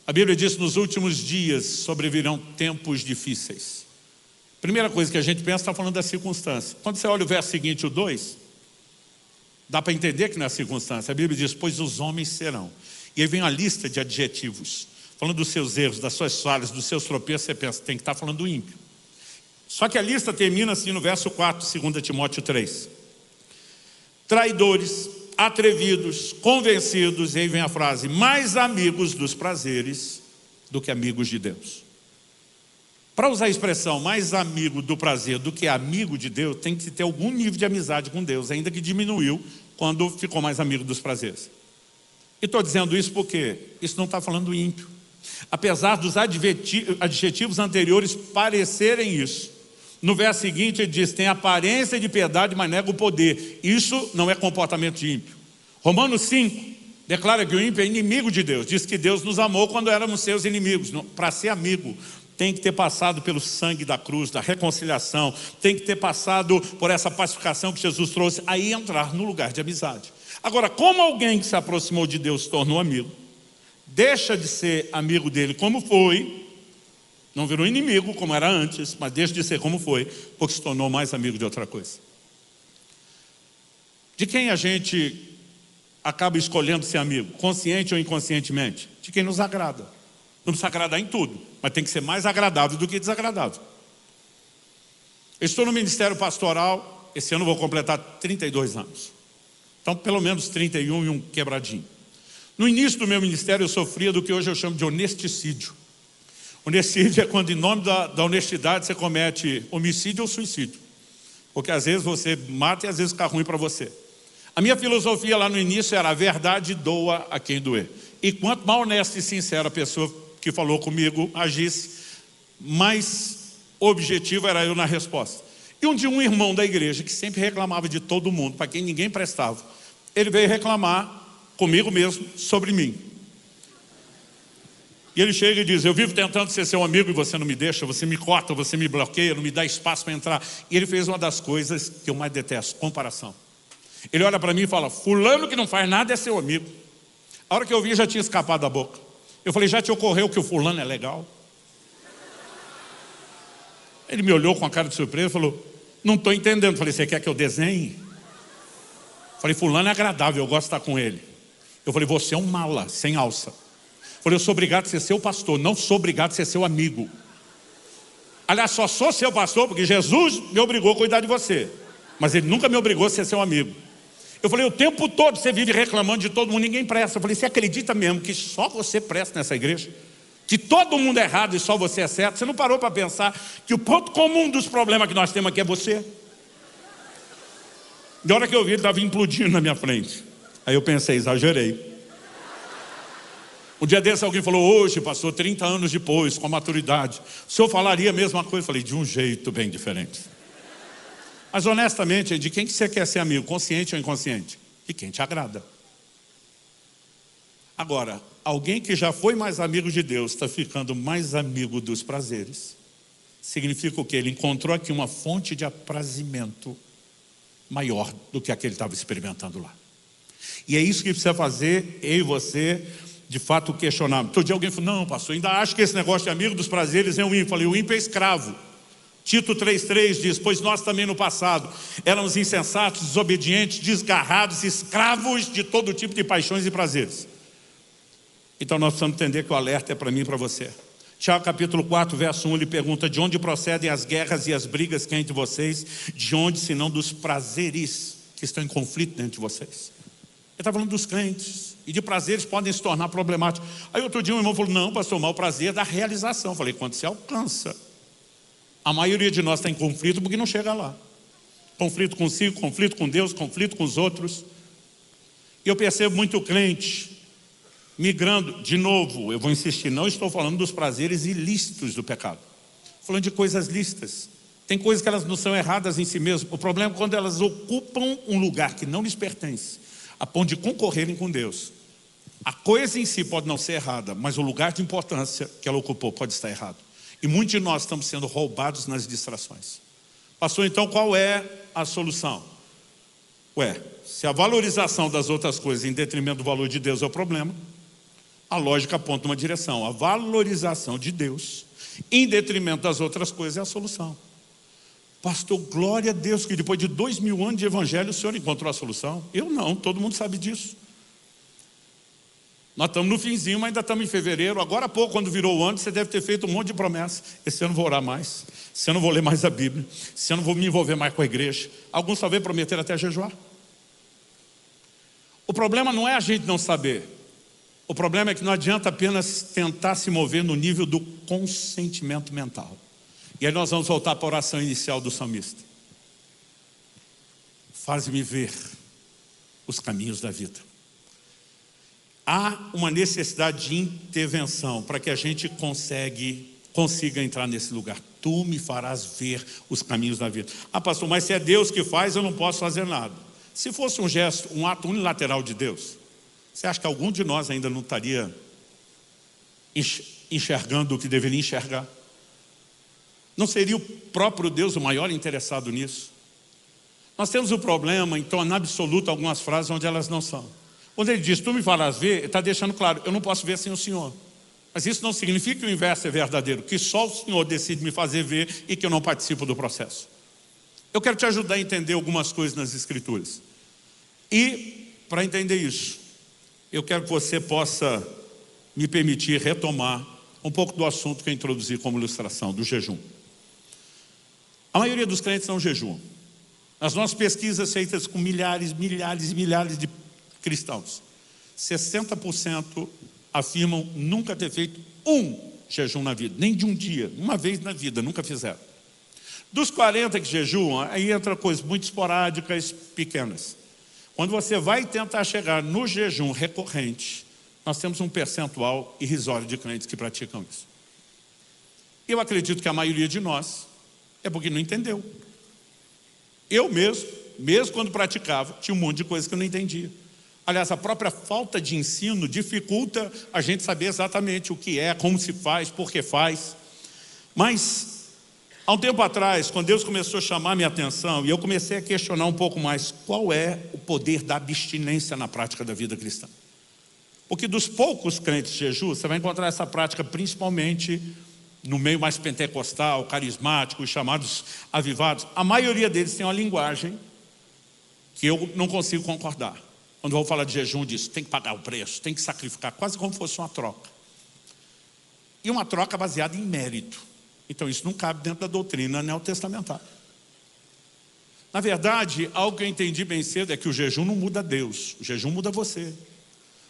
a Bíblia diz: nos últimos dias sobrevirão tempos difíceis. Primeira coisa que a gente pensa, está falando da circunstância. Quando você olha o verso seguinte, o 2, dá para entender que não é a circunstância. A Bíblia diz: pois os homens serão. E aí vem uma lista de adjetivos, falando dos seus erros, das suas falhas, dos seus tropeços. Você pensa, tem que estar falando do ímpio. Só que a lista termina assim no verso 4, 2 Timóteo 3. Traidores, atrevidos, convencidos, e aí vem a frase: mais amigos dos prazeres do que amigos de Deus. Para usar a expressão mais amigo do prazer do que amigo de Deus, tem que ter algum nível de amizade com Deus, ainda que diminuiu quando ficou mais amigo dos prazeres. E estou dizendo isso porque isso não está falando do ímpio. Apesar dos adjetivos anteriores parecerem isso, no verso seguinte ele diz: tem aparência de piedade, mas nega o poder. Isso não é comportamento de ímpio. Romanos 5 declara que o ímpio é inimigo de Deus. Diz que Deus nos amou quando éramos seus inimigos. Para ser amigo, tem que ter passado pelo sangue da cruz, da reconciliação, tem que ter passado por essa pacificação que Jesus trouxe, aí entrar no lugar de amizade. Agora, como alguém que se aproximou de Deus se tornou amigo, deixa de ser amigo dele como foi, não virou inimigo como era antes, mas deixa de ser como foi, porque se tornou mais amigo de outra coisa. De quem a gente acaba escolhendo ser amigo, consciente ou inconscientemente? De quem nos agrada. Não precisa agradar em tudo, mas tem que ser mais agradável do que desagradável. Eu estou no ministério pastoral, esse ano vou completar 32 anos. Então pelo menos 31 e um quebradinho. No início do meu ministério eu sofria do que hoje eu chamo de honesticídio. Honesticídio é quando em nome da honestidade você comete homicídio ou suicídio. Porque às vezes você mata e às vezes fica ruim para você. A minha filosofia lá no início era: a verdade doa a quem doer. E quanto mais honesta e sincera a pessoa que falou comigo agisse, mais objetivo era eu na resposta. E um dia um irmão da igreja, que sempre reclamava de todo mundo, para quem ninguém prestava, ele veio reclamar comigo mesmo sobre mim. E ele chega e diz: eu vivo tentando ser seu amigo e você não me deixa, você me corta, você me bloqueia, não me dá espaço para entrar. E ele fez uma das coisas que eu mais detesto: comparação. Ele olha para mim e fala: fulano que não faz nada é seu amigo. A hora que eu vi, já tinha escapado da boca. Eu falei: já te ocorreu que o fulano é legal? Ele me olhou com a cara de surpresa e falou: não estou entendendo. Eu falei: você quer que eu desenhe? Eu falei: fulano é agradável, eu gosto de estar com ele. Eu falei: você é um mala, sem alça. Eu falei: eu sou obrigado a ser seu pastor, não sou obrigado a ser seu amigo. Aliás, só sou seu pastor porque Jesus me obrigou a cuidar de você, mas ele nunca me obrigou a ser seu amigo. Eu falei: o tempo todo você vive reclamando de todo mundo, ninguém presta. Eu falei: você acredita mesmo que só você presta nessa igreja? Que todo mundo é errado e só você é certo? Você não parou para pensar que o ponto comum dos problemas que nós temos aqui é você? De hora que eu vi, ele estava implodindo na minha frente. Aí eu pensei: exagerei. Um dia desse alguém falou, hoje, pastor, 30 anos depois, com a maturidade, o senhor falaria a mesma coisa? Eu falei, de um jeito bem diferente. Mas honestamente, de quem que você quer ser amigo? Consciente ou inconsciente? De quem te agrada. Agora, alguém que já foi mais amigo de Deus está ficando mais amigo dos prazeres. Significa o quê? Ele encontrou aqui uma fonte de aprazimento maior do que a que ele estava experimentando lá. E é isso que precisa fazer, eu e você, de fato, questionar. Todo dia alguém falou, não, pastor, ainda acho que esse negócio de amigo dos prazeres é um ímpio. Eu falei, o ímpio é escravo. Tito 3,3 diz, pois nós também no passado éramos insensatos, desobedientes, desgarrados, escravos de todo tipo de paixões e prazeres. Então nós precisamos entender que o alerta é para mim e para você. Tiago capítulo 4, verso 1, ele pergunta, de onde procedem as guerras e as brigas que há entre vocês? De onde, senão dos prazeres que estão em conflito dentro de vocês? Ele está falando dos crentes, e de prazeres podem se tornar problemáticos. Aí outro dia um irmão falou, não, pastor, mas o prazer é da realização. Eu falei, quando você alcança. A maioria de nós está em conflito porque não chega lá. Conflito consigo, conflito com Deus, conflito com os outros. E eu percebo muito crente migrando, de novo, eu vou insistir, não estou falando dos prazeres ilícitos do pecado. Estou falando de coisas lícitas. Tem coisas que elas não são erradas em si mesmas. O problema é quando elas ocupam um lugar que não lhes pertence, a ponto de concorrerem com Deus. A coisa em si pode não ser errada, mas o lugar de importância que ela ocupou pode estar errado. E muitos de nós estamos sendo roubados nas distrações. Pastor, então qual é a solução? Se a valorização das outras coisas em detrimento do valor de Deus é o problema, a lógica aponta uma direção. A valorização de Deus em detrimento das outras coisas é a solução. Pastor, glória a Deus que depois de 2000 anos de evangelho o senhor encontrou a solução. Eu não, todo mundo sabe disso. Nós estamos no finzinho, mas ainda estamos em fevereiro. Agora há pouco, quando virou o ano, você deve ter feito um monte de promessas. Esse ano eu vou orar mais. Esse ano eu vou ler mais a Bíblia. Esse ano eu vou me envolver mais com a igreja. Alguns talvez prometeram até jejuar. O problema não é a gente não saber. O problema é que não adianta apenas tentar se mover no nível do consentimento mental. E aí nós vamos voltar para a oração inicial do salmista. Faz-me ver os caminhos da vida. Há uma necessidade de intervenção para que a gente consiga entrar nesse lugar. Tu me farás ver os caminhos da vida. Ah, pastor, mas se é Deus que faz, eu não posso fazer nada. Se fosse um gesto, um ato unilateral de Deus, você acha que algum de nós ainda não estaria enxergando o que deveria enxergar? Não seria o próprio Deus o maior interessado nisso? Nós temos o problema em tornar absoluto algumas frases onde elas não são. Quando ele diz, tu me farás ver, ele está deixando claro, eu não posso ver sem o Senhor. Mas isso não significa que o inverso é verdadeiro, que só o Senhor decide me fazer ver e que eu não participo do processo. Eu quero te ajudar a entender algumas coisas nas Escrituras. E, para entender isso, eu quero que você possa me permitir retomar um pouco do assunto que eu introduzi como ilustração, do jejum. A maioria dos crentes não jejuam. As nossas pesquisas feitas com milhares e milhares de cristãos, 60% afirmam nunca ter feito um jejum na vida, nem de um dia, uma vez na vida, nunca fizeram. Dos 40 que jejuam, aí entra coisas muito esporádicas, pequenas. Quando você vai tentar chegar no jejum recorrente, nós temos um percentual irrisório de crentes que praticam isso. Eu acredito que a maioria de nós é porque não entendeu. Eu mesmo quando praticava, tinha um monte de coisa que eu não entendia. Aliás, a própria falta de ensino dificulta a gente saber exatamente o que é, como se faz, por que faz. Mas, há um tempo atrás, quando Deus começou a chamar minha atenção, e eu comecei a questionar um pouco mais qual é o poder da abstinência na prática da vida cristã. Porque dos poucos crentes de jejum, você vai encontrar essa prática principalmente no meio mais pentecostal, carismático, os chamados avivados. A maioria deles tem uma linguagem que eu não consigo concordar. Quando eu vou falar de jejum, diz, tem que pagar o preço, tem que sacrificar, quase como se fosse uma troca. E uma troca baseada em mérito. Então isso não cabe dentro da doutrina neotestamentária. Na verdade, algo que eu entendi bem cedo é que o jejum não muda Deus, o jejum muda você.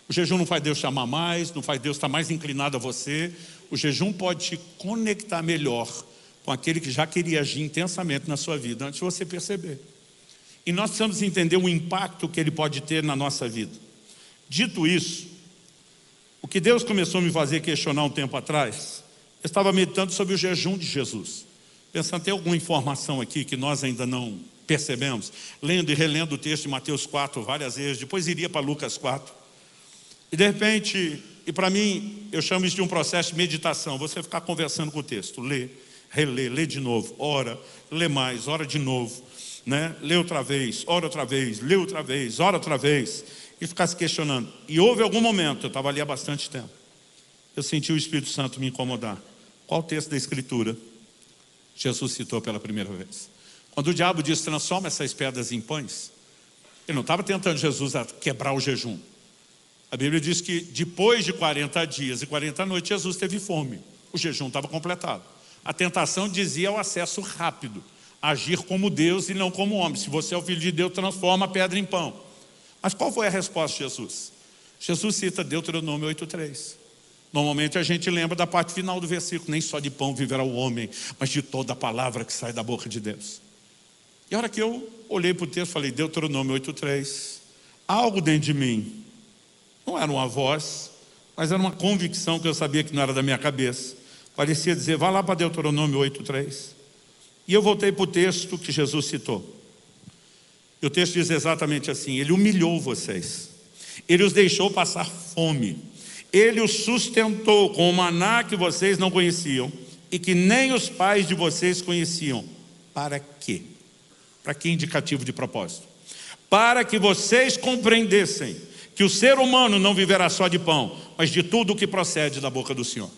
O jejum não faz Deus te amar mais, não faz Deus estar mais inclinado a você. O jejum pode te conectar melhor com aquele que já queria agir intensamente na sua vida, antes de você perceber. E nós precisamos entender o impacto que ele pode ter na nossa vida. Dito isso, O que Deus começou a me fazer questionar um tempo atrás, eu estava meditando sobre o jejum de Jesus. Pensando, tem alguma informação aqui que nós ainda não percebemos? Lendo e relendo o texto de Mateus 4 várias vezes, depois iria para Lucas 4. E de repente, e para mim, eu chamo isso de um processo de meditação. Você ficar conversando com o texto, lê, relê, lê de novo, ora, lê mais, ora de novo, né? Lê outra vez, ora outra vez, lê outra vez, ora outra vez, e ficar se questionando. E houve algum momento, eu estava ali há bastante tempo, eu senti o Espírito Santo me incomodar. Qual texto da Escritura Jesus citou pela primeira vez? Quando o diabo diz, transforma essas pedras em pães, ele não estava tentando Jesus a quebrar o jejum. A Bíblia diz que depois de 40 dias e 40 noites, Jesus teve fome. O jejum estava completado. A tentação dizia o acesso rápido, agir como Deus e não como homem. Se você é o Filho de Deus, transforma a pedra em pão. Mas qual foi a resposta de Jesus? Jesus cita Deuteronômio 8:3. Normalmente a gente lembra da parte final do versículo, nem só de pão viverá o homem, mas de toda a palavra que sai da boca de Deus. E a hora que eu olhei para o texto, falei, Deuteronômio 8:3, algo dentro de mim, não era uma voz, mas era uma convicção que eu sabia que não era da minha cabeça, parecia dizer, vá lá para Deuteronômio 8:3. E eu voltei para o texto que Jesus citou. E o texto diz exatamente assim, ele humilhou vocês, ele os deixou passar fome, ele os sustentou com o maná que vocês não conheciam e que nem os pais de vocês conheciam. Para quê? Para que indicativo de propósito? Para que vocês compreendessem que o ser humano não viverá só de pão, mas de tudo o que procede da boca do Senhor.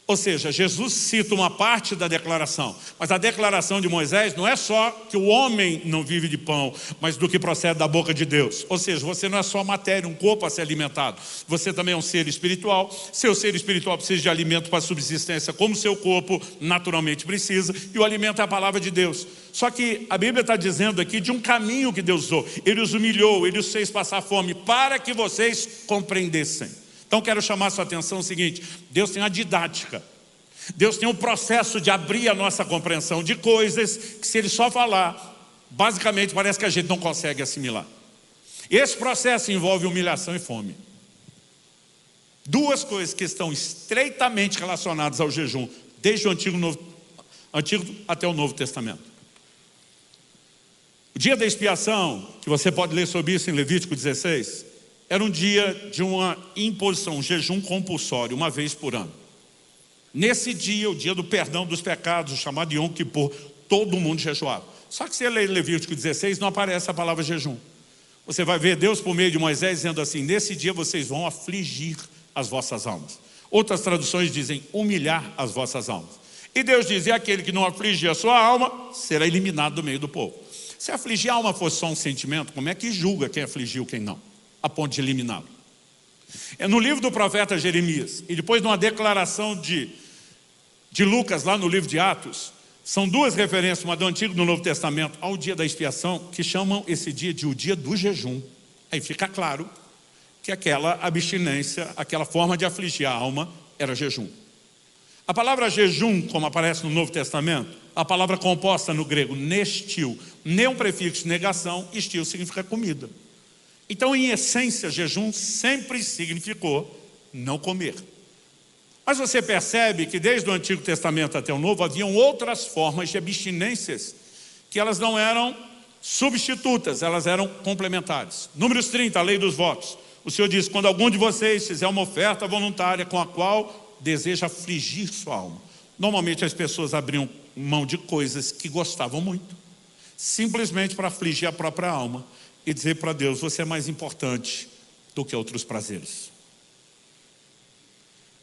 Ou seja, Jesus cita uma parte da declaração, mas a declaração de Moisés não é só que o homem não vive de pão, mas do que procede da boca de Deus. Ou seja, você não é só matéria, um corpo a ser alimentado, você também é um ser espiritual. Seu ser espiritual precisa de alimento para subsistência, como seu corpo naturalmente precisa, e o alimento é a palavra de Deus. Só que a Bíblia está dizendo aqui de um caminho que Deus usou. Ele os humilhou, ele os fez passar fome, para que vocês compreendessem. Então quero chamar a sua atenção o seguinte, Deus tem a didática, Deus tem um processo de abrir a nossa compreensão de coisas que se Ele só falar, basicamente parece que a gente não consegue assimilar. Esse processo envolve humilhação e fome. Duas coisas que estão estreitamente relacionadas ao jejum, desde o Antigo até o Novo Testamento. O dia da expiação, que você pode ler sobre isso em Levítico 16, era um dia de uma imposição, um jejum compulsório, uma vez por ano. Nesse dia, o dia do perdão dos pecados, o chamado Yom Kippur, todo mundo jejuava. Só que se você ler Levítico 16, não aparece a palavra jejum. Você vai ver Deus por meio de Moisés dizendo assim, nesse dia vocês vão afligir as vossas almas. Outras traduções dizem humilhar as vossas almas. E Deus diz, e aquele que não afligir a sua alma, será eliminado do meio do povo. Se afligir a alma fosse só um sentimento, como é que julga quem afligiu, quem não? A ponto de eliminá-lo. É no livro do profeta Jeremias, e depois de uma declaração de Lucas, lá no livro de Atos, são duas referências, uma do Antigo e do Novo Testamento, ao dia da expiação, que chamam esse dia de o dia do jejum. Aí fica claro que aquela abstinência, aquela forma de afligir a alma, era jejum. A palavra jejum, como aparece no Novo Testamento, a palavra composta no grego, nestil, ne um prefixo negação, estil significa comida. Então, em essência, jejum sempre significou não comer. Mas você percebe que desde o Antigo Testamento até o Novo, haviam outras formas de abstinências, que elas não eram substitutas, elas eram complementares. Números 30, a lei dos votos. O Senhor diz, quando algum de vocês fizer uma oferta voluntária com a qual deseja afligir sua alma. Normalmente as pessoas abriam mão de coisas que gostavam muito, simplesmente para afligir a própria alma. E dizer para Deus, você é mais importante do que outros prazeres.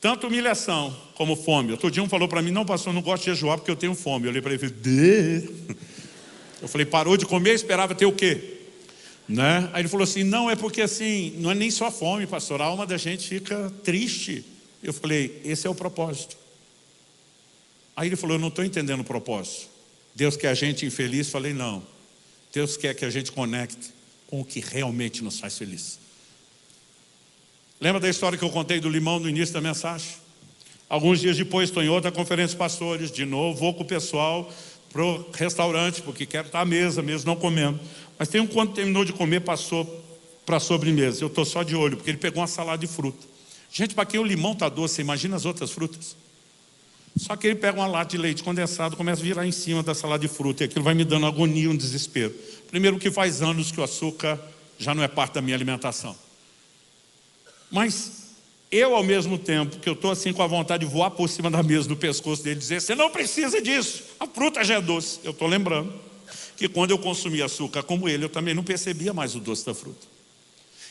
Tanto humilhação como fome. Outro dia um falou para mim, não pastor, eu não gosto de jejuar porque eu tenho fome. Eu olhei para ele e falei, eu falei, parou de comer, esperava ter o quê? Né? Aí ele falou assim, não, é porque assim, não é nem só fome, pastor, a alma da gente fica triste. Eu falei, esse é o propósito. Aí ele falou, eu não estou entendendo o propósito. Deus quer a gente infeliz? Falei, não. Deus quer que a gente conecte com o que realmente nos faz feliz. Lembra da história que eu contei do limão no início da mensagem? Alguns dias depois estou em outra conferência de pastores, de novo vou com o pessoal para o restaurante, porque quero estar à mesa mesmo, não comendo. Mas tem um, quando terminou de comer, passou para a sobremesa. Eu estou só de olho, porque ele pegou uma salada de fruta. Gente, para quem o limão está doce, imagina as outras frutas. Só que ele pega uma lata de leite condensado, começa a virar em cima da salada de fruta, e aquilo vai me dando agonia, um desespero. Primeiro que faz anos que o açúcar já não é parte da minha alimentação. Mas eu, ao mesmo tempo, que eu estou assim com a vontade de voar por cima da mesa, do pescoço dele, dizer, você não precisa disso, a fruta já é doce. Eu estou lembrando que quando eu consumia açúcar como ele, eu também não percebia mais o doce da fruta.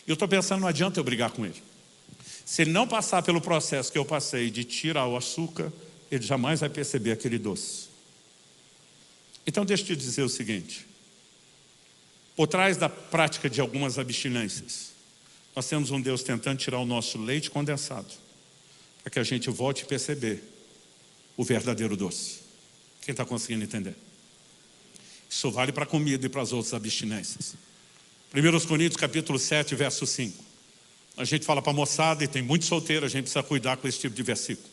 E eu estou pensando, não adianta eu brigar com ele. Se ele não passar pelo processo que eu passei de tirar o açúcar, ele jamais vai perceber aquele doce. Então deixa eu te dizer o seguinte, por trás da prática de algumas abstinências, nós temos um Deus tentando tirar o nosso leite condensado, para que a gente volte a perceber o verdadeiro doce. Quem está conseguindo entender? Isso vale para a comida e para as outras abstinências. 1 Coríntios capítulo 7, verso 5. A gente fala para a moçada, e tem muito solteiro, a gente precisa cuidar com esse tipo de versículo.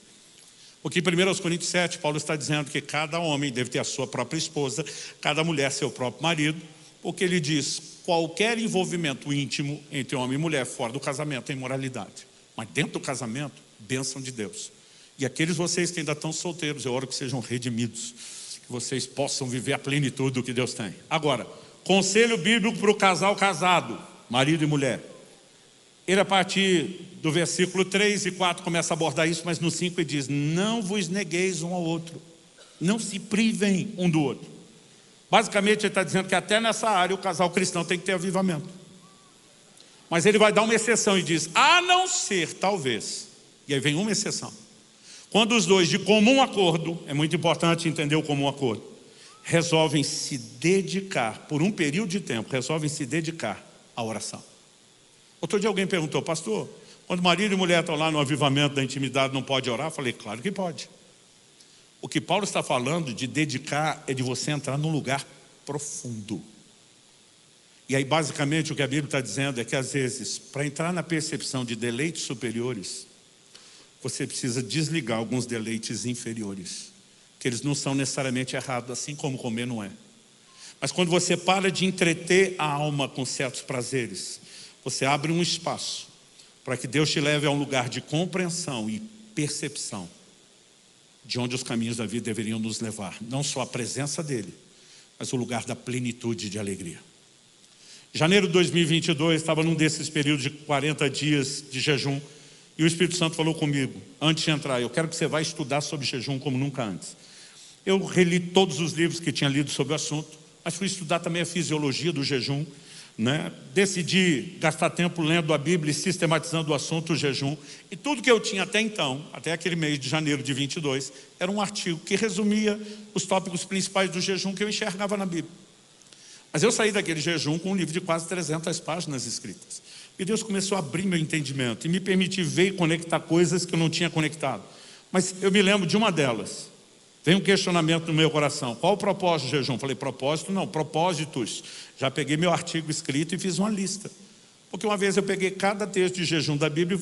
Porque em 1 Coríntios 7, Paulo está dizendo que cada homem deve ter a sua própria esposa, cada mulher seu próprio marido, porque ele diz, qualquer envolvimento íntimo entre homem e mulher fora do casamento é imoralidade. Mas dentro do casamento, bênção de Deus. E aqueles vocês que ainda estão solteiros, eu oro que sejam redimidos, que vocês possam viver a plenitude do que Deus tem. Agora, conselho bíblico para o casal casado, marido e mulher. Ele, a partir do versículo 3 e 4, começa a abordar isso, mas no 5 ele diz, não vos negueis um ao outro, não se privem um do outro. Basicamente ele está dizendo que até nessa área o casal cristão tem que ter avivamento. Mas ele vai dar uma exceção e diz, a não ser, talvez, e aí vem uma exceção, quando os dois de comum acordo, é muito importante entender o comum acordo, resolvem se dedicar, por um período de tempo, resolvem se dedicar à oração. Outro dia alguém perguntou, pastor, quando marido e mulher estão lá no avivamento da intimidade, não pode orar? Eu falei, claro que pode. O que Paulo está falando de dedicar é de você entrar num lugar profundo. E aí basicamente o que a Bíblia está dizendo é que às vezes, para entrar na percepção de deleites superiores, você precisa desligar alguns deleites inferiores, que eles não são necessariamente errados, assim como comer não é. Mas quando você para de entreter a alma com certos prazeres, você abre um espaço para que Deus te leve a um lugar de compreensão e percepção de onde os caminhos da vida deveriam nos levar. Não só a presença dele, mas o lugar da plenitude de alegria. Janeiro de 2022, estava num desses períodos de 40 dias de jejum, e o Espírito Santo falou comigo, antes de entrar, eu quero que você vá estudar sobre jejum como nunca antes. Eu reli todos os livros que tinha lido sobre o assunto, mas fui estudar também a fisiologia do jejum, né? Decidi gastar tempo lendo a Bíblia e sistematizando o assunto, o jejum. E tudo que eu tinha até então, até aquele mês de janeiro de 22, era um artigo que resumia os tópicos principais do jejum que eu enxergava na Bíblia. Mas eu saí daquele jejum com um livro de quase 300 páginas escritas. E Deus começou a abrir meu entendimento e me permitir ver e conectar coisas que eu não tinha conectado. Mas eu me lembro de uma delas. Tem um questionamento no meu coração. Qual o propósito do jejum? Falei, propósito não, propósitos. Já peguei meu artigo escrito e fiz uma lista. Porque uma vez eu peguei cada texto de jejum da Bíblia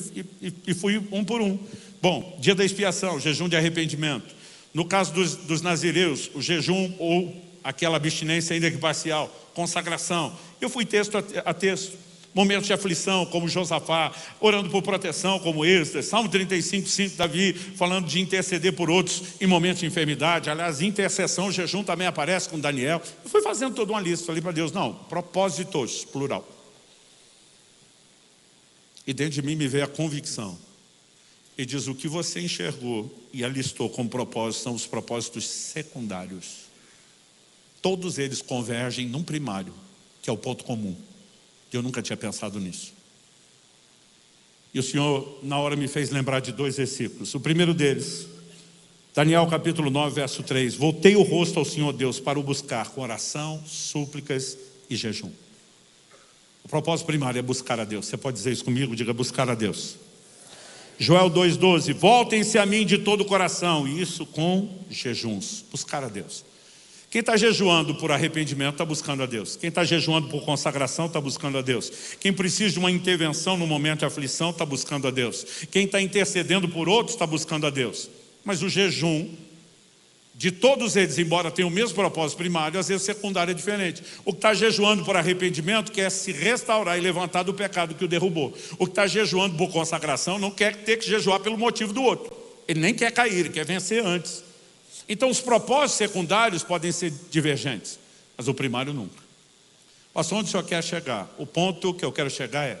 e fui um por um. Bom, dia da expiação, jejum de arrependimento. No caso dos nazireus, o jejum ou aquela abstinência ainda que parcial, consagração. Eu fui texto a texto. Momentos de aflição, como Josafá, orando por proteção, como Êxodo, Salmo 35, 5, Davi, falando de interceder por outros em momentos de enfermidade. Aliás, intercessão, jejum também aparece com Daniel. Eu fui fazendo toda uma lista, falei para Deus, não, propósitos, plural. E dentro de mim me veio a convicção. E diz, o que você enxergou e alistou como propósito são os propósitos secundários. Todos eles convergem num primário, que é o ponto comum. Eu nunca tinha pensado nisso. E o Senhor, na hora, me fez lembrar de 2 versículos. O primeiro deles, Daniel capítulo 9, verso 3. Voltei o rosto ao Senhor Deus para o buscar com oração, súplicas e jejum. O propósito primário é buscar a Deus. Você pode dizer isso comigo? Diga, buscar a Deus. Joel 2,12. Voltem-se a mim de todo o coração. E isso com jejuns. Buscar a Deus. Quem está jejuando por arrependimento está buscando a Deus. Quem está jejuando por consagração está buscando a Deus. Quem precisa de uma intervenção no momento de aflição está buscando a Deus. Quem está intercedendo por outros está buscando a Deus. Mas o jejum de todos eles, embora tenham o mesmo propósito primário, às vezes o secundário é diferente. O que está jejuando por arrependimento quer se restaurar e levantar do pecado que o derrubou. O que está jejuando por consagração não quer ter que jejuar pelo motivo do outro. Ele nem quer cair, ele quer vencer antes. Então os propósitos secundários podem ser divergentes, mas o primário nunca. Pastor, onde o senhor quer chegar? O ponto que eu quero chegar é: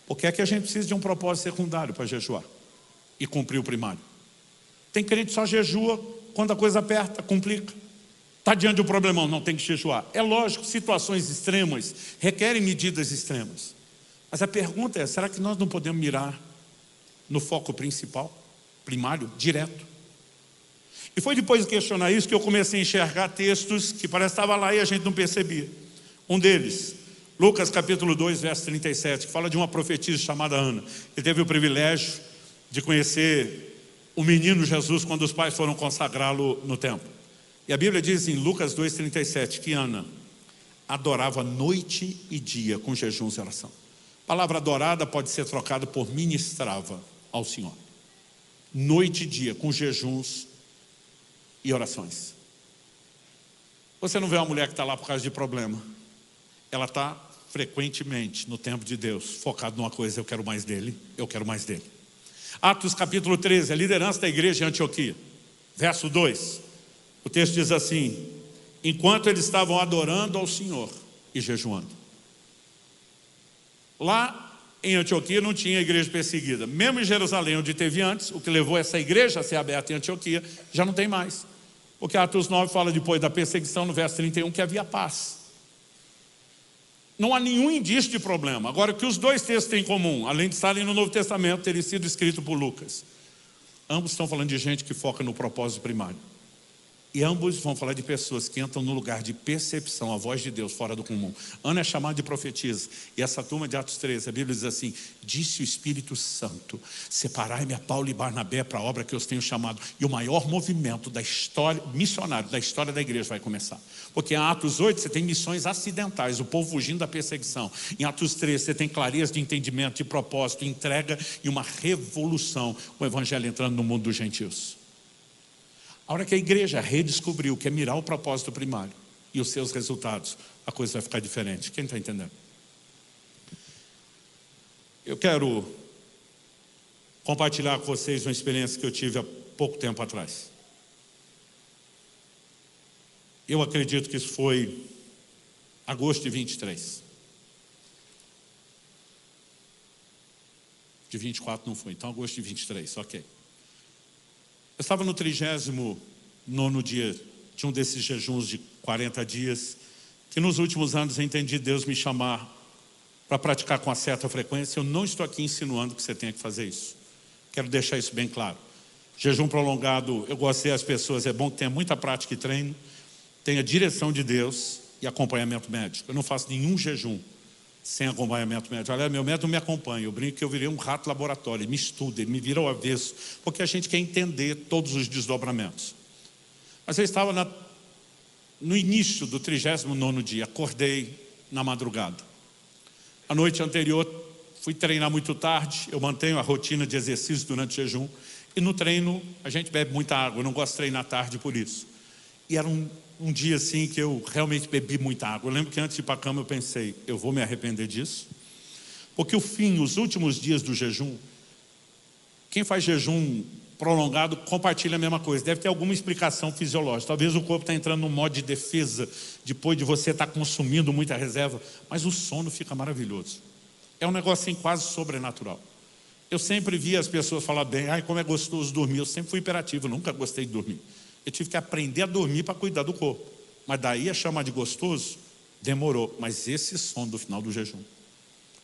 por que é que a gente precisa de um propósito secundário para jejuar e cumprir o primário? Tem crente que só jejua quando a coisa aperta, complica. Está diante de um problemão, não tem que jejuar. É lógico, situações extremas requerem medidas extremas. Mas a pergunta é, será que nós não podemos mirar no foco principal, primário, direto? E foi depois de questionar isso que eu comecei a enxergar textos que parece que estavam lá e a gente não percebia. Um deles, Lucas capítulo 2, verso 37, que fala de uma profetisa chamada Ana. Ele teve o privilégio de conhecer o menino Jesus quando os pais foram consagrá-lo no templo. E a Bíblia diz em Lucas 2,37 que Ana adorava noite e dia com jejuns e oração. A palavra adorada pode ser trocada por ministrava ao Senhor. Noite e dia com jejuns e orações. Você não vê uma mulher que está lá por causa de problema. Ela está frequentemente no tempo de Deus, focado numa coisa: eu quero mais dele, eu quero mais dele. Atos capítulo 13, a liderança da igreja em Antioquia. Verso 2, o texto diz assim: enquanto eles estavam adorando ao Senhor e jejuando. Lá em Antioquia não tinha igreja perseguida. Mesmo em Jerusalém, onde teve antes, o que levou essa igreja a ser aberta em Antioquia, já não tem mais. Porque Atos 9 fala depois da perseguição, no verso 31, que havia paz. Não há nenhum indício de problema. Agora, o que os dois textos têm em comum, além de estarem no Novo Testamento, terem sido escritos por Lucas, ambos estão falando de gente que foca no propósito primário. E ambos vão falar de pessoas que entram no lugar de percepção, a voz de Deus fora do comum. Ana é chamada de profetisa. E essa turma de Atos 13, a Bíblia diz assim: disse o Espírito Santo, separai-me a Paulo e Barnabé para a obra que eu os tenho chamado. E o maior movimento da história, missionário, da história da igreja vai começar. Porque em Atos 8 você tem missões acidentais, o povo fugindo da perseguição. Em Atos 13 você tem clareza de entendimento, de propósito, entrega e uma revolução. O evangelho entrando no mundo dos gentios. A hora que a igreja redescobriu que é mirar o propósito primário e os seus resultados, a coisa vai ficar diferente. Quem está entendendo? Eu quero compartilhar com vocês uma experiência que eu tive há pouco tempo atrás. Eu acredito que isso foi agosto de 23. De 24 não foi, então agosto de 23, ok. Eu estava no 39º dia de um desses jejuns de 40 dias, que nos últimos anos eu entendi Deus me chamar para praticar com uma certa frequência. Eu não estou aqui insinuando que você tenha que fazer isso. Quero deixar isso bem claro. Jejum prolongado, eu gostei das pessoas, é bom que tenha muita prática e treino, tenha direção de Deus e acompanhamento médico. Eu não faço nenhum jejum sem acompanhamento médico. Olha, meu médico me acompanha, eu brinco que eu virei um rato laboratório, ele me estuda, ele me vira ao avesso, porque a gente quer entender todos os desdobramentos. Mas eu estava no início do 39º dia, acordei na madrugada. A noite anterior, fui treinar muito tarde, eu mantenho a rotina de exercício durante o jejum, e no treino a gente bebe muita água, eu não gosto de treinar tarde por isso. E era um dia assim que eu realmente bebi muita água. Eu lembro que antes de ir para a cama eu pensei, eu vou me arrepender disso? Porque os últimos dias do jejum, quem faz jejum prolongado compartilha a mesma coisa. Deve ter alguma explicação fisiológica. Talvez o corpo está entrando num modo de defesa, depois de você estar consumindo muita reserva, mas o sono fica maravilhoso. É um negócio assim, quase sobrenatural. Eu sempre vi as pessoas falar bem, ai, como é gostoso dormir. Eu sempre fui hiperativo, nunca gostei de dormir. Eu tive que aprender a dormir para cuidar do corpo. Mas daí a chamar de gostoso, demorou. Mas esse sono do final do jejum,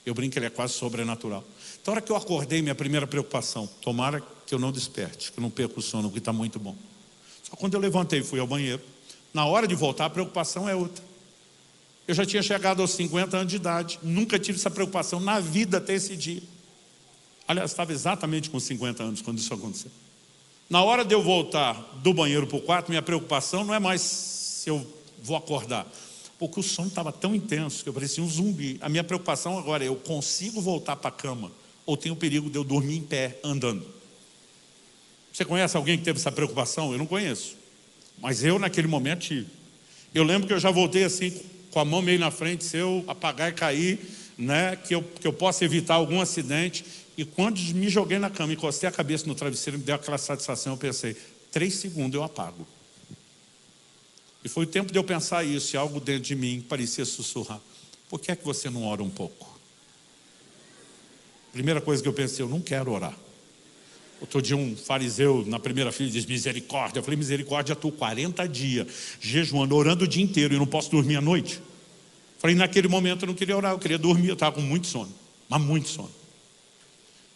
eu brinco que ele é quase sobrenatural. Então, a hora que eu acordei, minha primeira preocupação, tomara que eu não desperte, que eu não perca o sono, porque está muito bom. Só quando eu levantei e fui ao banheiro, na hora de voltar, a preocupação é outra. Eu já tinha chegado aos 50 anos de idade, nunca tive essa preocupação na vida até esse dia. Aliás, estava exatamente com 50 anos quando isso aconteceu. Na hora de eu voltar do banheiro para o quarto, minha preocupação não é mais se eu vou acordar, porque o sono estava tão intenso que eu parecia um zumbi. A minha preocupação agora é, eu consigo voltar para a cama ou tem o perigo de eu dormir em pé, andando? Você conhece alguém que teve essa preocupação? Eu não conheço. Mas eu naquele momento tive. Eu lembro que eu já voltei assim, com a mão meio na frente, se eu apagar e cair, né, que eu possa evitar algum acidente. E quando me joguei na cama, encostei a cabeça no travesseiro, me deu aquela satisfação, eu pensei, 3 segundos eu apago. E foi o tempo de eu pensar isso, e algo dentro de mim parecia sussurrar. Por que é que você não ora um pouco? Primeira coisa que eu pensei, eu não quero orar. Outro dia um fariseu na primeira fila diz misericórdia. Eu falei, misericórdia, estou 40 dias jejuando, orando o dia inteiro e não posso dormir à noite. Falei, naquele momento eu não queria orar, eu queria dormir, eu estava com muito sono, mas muito sono.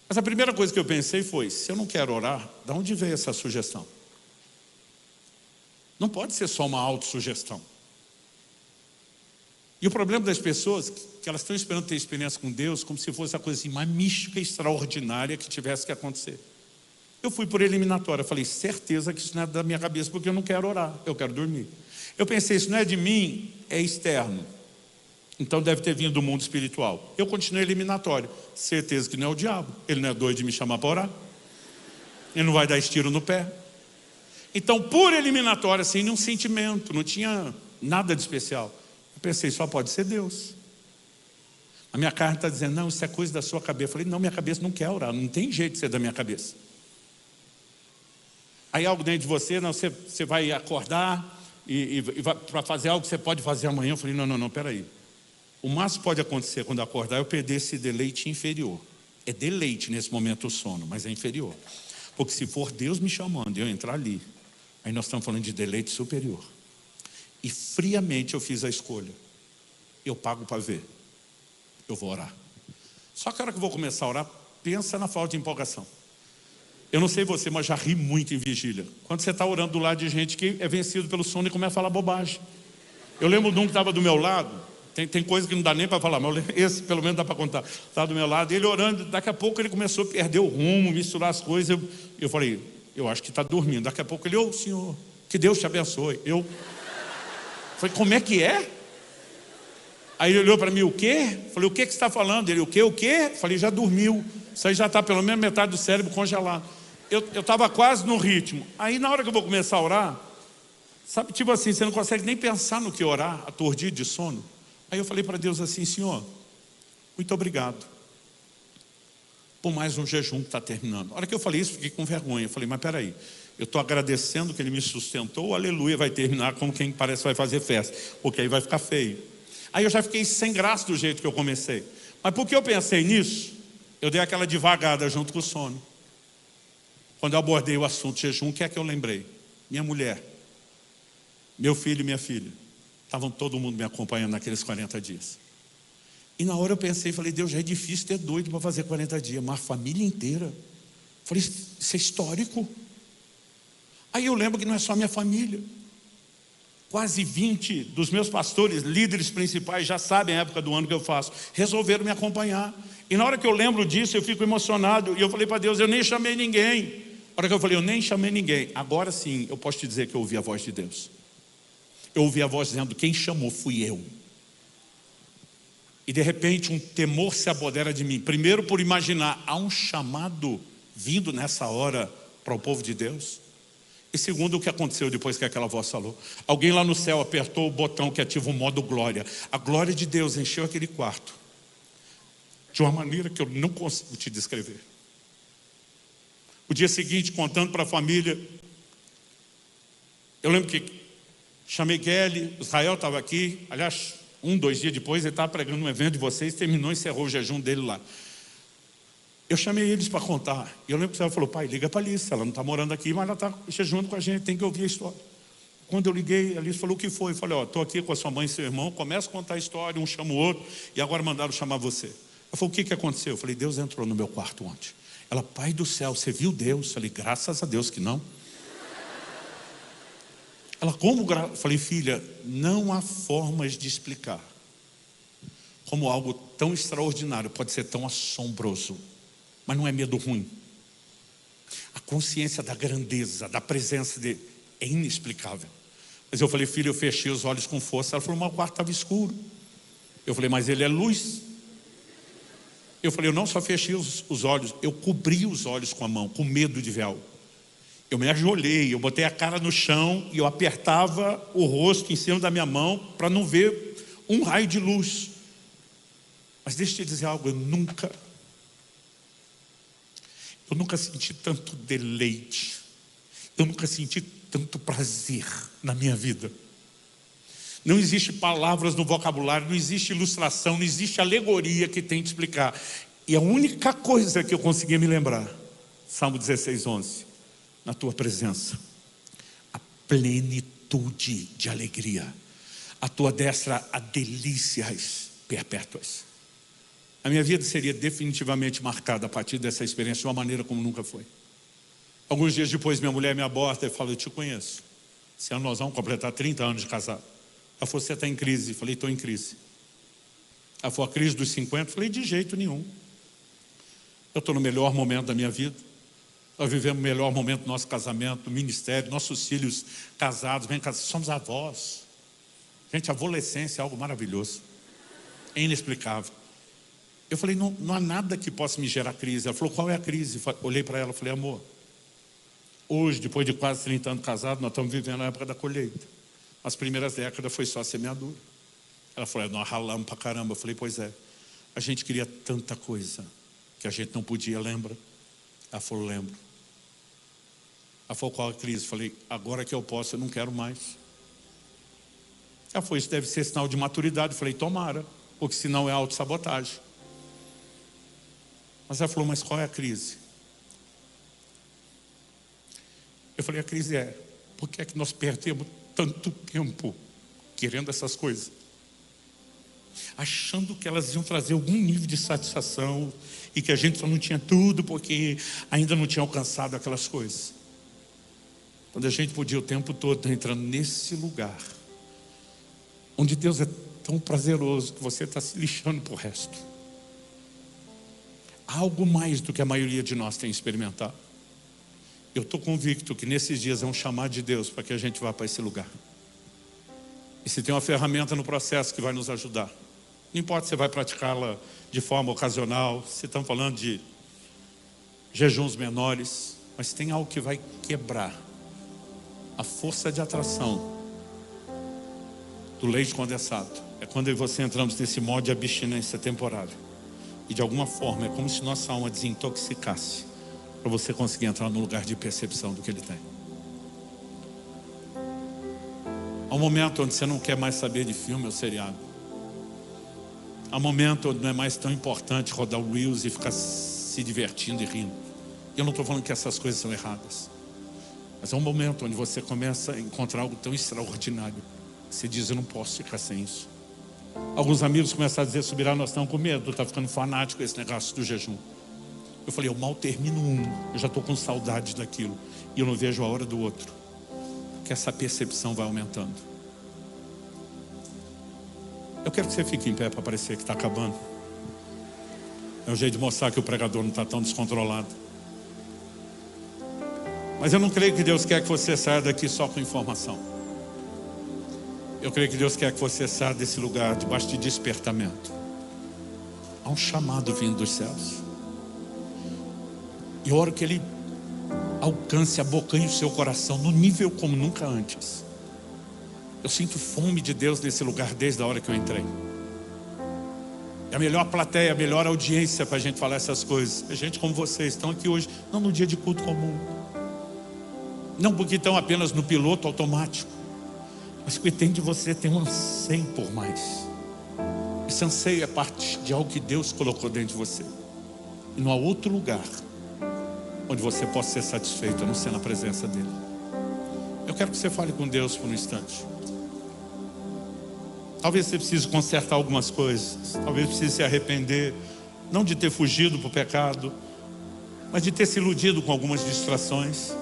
Mas a primeira coisa que eu pensei foi, se eu não quero orar, de onde veio essa sugestão? Não pode ser só uma autossugestão. E o problema das pessoas, que elas estão esperando ter experiência com Deus, como se fosse a coisa assim, mais mística, extraordinária que tivesse que acontecer. Eu fui por eliminatória, falei, certeza que isso não é da minha cabeça, porque eu não quero orar, eu quero dormir. Eu pensei, isso não é de mim, é externo. Então deve ter vindo do mundo espiritual. Eu continuei eliminatório, certeza que não é o diabo, ele não é doido de me chamar para orar, ele não vai dar estiro no pé. Então, por eliminatória, sem nenhum sentimento, não tinha nada de especial. Eu pensei, só pode ser Deus. A minha carne está dizendo, não, isso é coisa da sua cabeça. Eu falei, não, minha cabeça não quer orar, não tem jeito de ser da minha cabeça. Aí algo dentro de você, não, você vai acordar e para fazer algo que você pode fazer amanhã. Eu falei, não, peraí. O máximo que pode acontecer quando eu acordar é eu perder esse deleite inferior. É deleite nesse momento o sono, mas é inferior. Porque se for Deus me chamando e eu entrar ali, aí nós estamos falando de deleite superior. E friamente eu fiz a escolha. Eu pago para ver. Eu vou orar. Só que a hora que eu vou começar a orar, pensa na falta de empolgação. Eu não sei você, mas já ri muito em vigília. Quando você está orando do lado de gente que é vencido pelo sono e começa a falar bobagem. Eu lembro de um que estava do meu lado, tem coisa que não dá nem para falar, mas esse pelo menos dá para contar. Estava do meu lado, ele orando, daqui a pouco ele começou a perder o rumo, misturar as coisas. Eu falei, eu acho que está dormindo. Daqui a pouco ele, ô senhor, que Deus te abençoe. Eu falei, como é que é? Aí ele olhou para mim, o quê? Falei, o que você está falando? Ele, o quê? Falei, já dormiu. Isso aí já está pelo menos metade do cérebro congelado. Eu estava quase no ritmo. Aí na hora que eu vou começar a orar, sabe, tipo assim, você não consegue nem pensar no que orar, aturdido de sono. Aí eu falei para Deus assim, Senhor, muito obrigado por mais um jejum que está terminando. Na hora que eu falei isso, fiquei com vergonha. Eu falei, mas peraí, eu estou agradecendo que Ele me sustentou, o aleluia vai terminar como quem parece vai fazer festa, porque aí vai ficar feio. Aí eu já fiquei sem graça do jeito que eu comecei. Mas porque eu pensei nisso, eu dei aquela devagada junto com o sono. Quando eu abordei o assunto jejum, o que é que eu lembrei? Minha mulher, meu filho e minha filha, estavam todo mundo me acompanhando naqueles 40 dias. E na hora eu pensei, falei, Deus, já é difícil ter doido para fazer 40 dias, mas a família inteira. Falei, isso é histórico. Aí eu lembro que não é só minha família. Quase 20 dos meus pastores, líderes principais, já sabem a época do ano que eu faço, resolveram me acompanhar. E na hora que eu lembro disso, eu fico emocionado. E eu falei para Deus, eu nem chamei ninguém. Na hora que eu falei, eu nem chamei ninguém. Agora sim, eu posso te dizer que eu ouvi a voz de Deus. Eu ouvi a voz dizendo, quem chamou fui eu. E de repente um temor se apodera de mim. Primeiro por imaginar, há um chamado vindo nessa hora para o povo de Deus. E segundo, o que aconteceu depois que aquela voz falou. Alguém lá no céu apertou o botão que ativa o modo glória. A glória de Deus encheu aquele quarto de uma maneira que eu não consigo te descrever. O dia seguinte, contando para a família, eu lembro que chamei Kelly, Israel estava aqui, aliás, 2 dias depois, ele estava pregando um evento de vocês, terminou e encerrou o jejum dele lá. Eu chamei eles para contar. E eu lembro que o Israel falou, pai, liga para a Alice, ela não está morando aqui, mas ela está jejuando com a gente, tem que ouvir a história. Quando eu liguei, a Alice falou, o que foi? Eu falei, estou aqui com a sua mãe e seu irmão, começa a contar a história, um chama o outro, e agora mandaram chamar você. Ela falou, o que aconteceu? Eu falei, Deus entrou no meu quarto ontem. Ela, pai do céu, você viu Deus? Eu falei, graças a Deus que não. Ela, como? Eu falei, filha, não há formas de explicar como algo tão extraordinário pode ser tão assombroso. Mas não é medo ruim. A consciência da grandeza, da presença dele é inexplicável. Mas eu falei, filha, eu fechei os olhos com força. Ela falou, mas o quarto estava escuro. Eu falei, mas ele é luz. Eu falei, eu não só fechei os olhos, eu cobri os olhos com a mão, com medo de ver algo. Eu me ajoelhei, eu botei a cara no chão e eu apertava o rosto em cima da minha mão para não ver um raio de luz. Mas deixa eu te dizer algo, eu nunca senti tanto deleite, eu nunca senti tanto prazer na minha vida. Não existe palavras no vocabulário, não existe ilustração, não existe alegoria que tente explicar. E a única coisa que eu conseguia me lembrar, Salmo 16:11, na tua presença, a plenitude de alegria, a tua destra há delícias perpétuas. A minha vida seria definitivamente marcada a partir dessa experiência de uma maneira como nunca foi. Alguns dias depois minha mulher me aborda e fala, eu te conheço. Esse ano nós vamos completar 30 anos de casado. Ela falou, você está em crise? Eu falei, estou em crise. Ela falou, a crise dos 50? Eu falei, de jeito nenhum. Eu estou no melhor momento da minha vida. Nós vivemos o melhor momento do nosso casamento, do ministério, nossos filhos casados, bem casados, somos avós. Gente, a adolescência é algo maravilhoso. É inexplicável. Eu falei, não há nada que possa me gerar crise. Ela falou, qual é a crise? Eu olhei para ela e falei, amor, hoje, depois de quase 30 anos casados, nós estamos vivendo a época da colheita. As primeiras décadas foi só semeadura. Ela falou, nós ralamos pra caramba. Eu falei, pois é, a gente queria tanta coisa que a gente não podia, lembra? Ela falou, lembro. Ela falou, qual a crise? Eu falei, agora que eu posso, eu não quero mais. Ela falou, isso deve ser sinal de maturidade. Eu falei, tomara, porque senão é autossabotagem. Mas ela falou, mas qual é a crise? Eu falei, a crise é, por que é que nós perdemos tanto tempo querendo essas coisas? Achando que elas iam trazer algum nível de satisfação e que a gente só não tinha tudo porque ainda não tinha alcançado aquelas coisas. Quando a gente podia o tempo todo estar entrando nesse lugar onde Deus é tão prazeroso que você está se lixando para o resto. Algo mais do que a maioria de nós tem experimentado. Eu estou convicto que nesses dias é um chamado de Deus para que a gente vá para esse lugar. E se tem uma ferramenta no processo que vai nos ajudar, não importa se você vai praticá-la de forma ocasional, se estamos falando de jejuns menores, mas tem algo que vai quebrar a força de atração do leite condensado. É quando eu e você entramos nesse modo de abstinência temporária. E de alguma forma é como se nossa alma desintoxicasse para você conseguir entrar no lugar de percepção do que Ele tem. Há um momento onde você não quer mais saber de filme ou seriado. Há um momento onde não é mais tão importante rodar o Reels e ficar se divertindo e rindo. Eu não estou falando que essas coisas são erradas. Mas há um momento onde você começa a encontrar algo tão extraordinário. Você diz, eu não posso ficar sem isso. Alguns amigos começaram a dizer, Subirá, nós estamos com medo, está ficando fanático esse negócio do jejum. Eu falei, eu mal termino um, eu já estou com saudade daquilo. E eu não vejo a hora do outro. Que essa percepção vai aumentando. Eu quero que você fique em pé para parecer que está acabando. É um jeito de mostrar que o pregador não está tão descontrolado. Mas eu não creio que Deus quer que você saia daqui só com informação. Eu creio que Deus quer que você saia desse lugar debaixo de despertamento. Há um chamado vindo dos céus. E eu oro que Ele alcance, abocanhe o seu coração no nível como nunca antes. Eu sinto fome de Deus nesse lugar desde a hora que eu entrei. É a melhor plateia, a melhor audiência para a gente falar essas coisas. É gente como vocês, estão aqui hoje, não no dia de culto comum. Não porque estão apenas no piloto automático, mas porque tem de você tem um anseio por mais. Esse anseio é parte de algo que Deus colocou dentro de você. E não há outro lugar onde você possa ser satisfeito, a não ser na presença dEle. Eu quero que você fale com Deus por um instante. Talvez você precise consertar algumas coisas. Talvez precise se arrepender, não de ter fugido para o pecado, mas de ter se iludido com algumas distrações.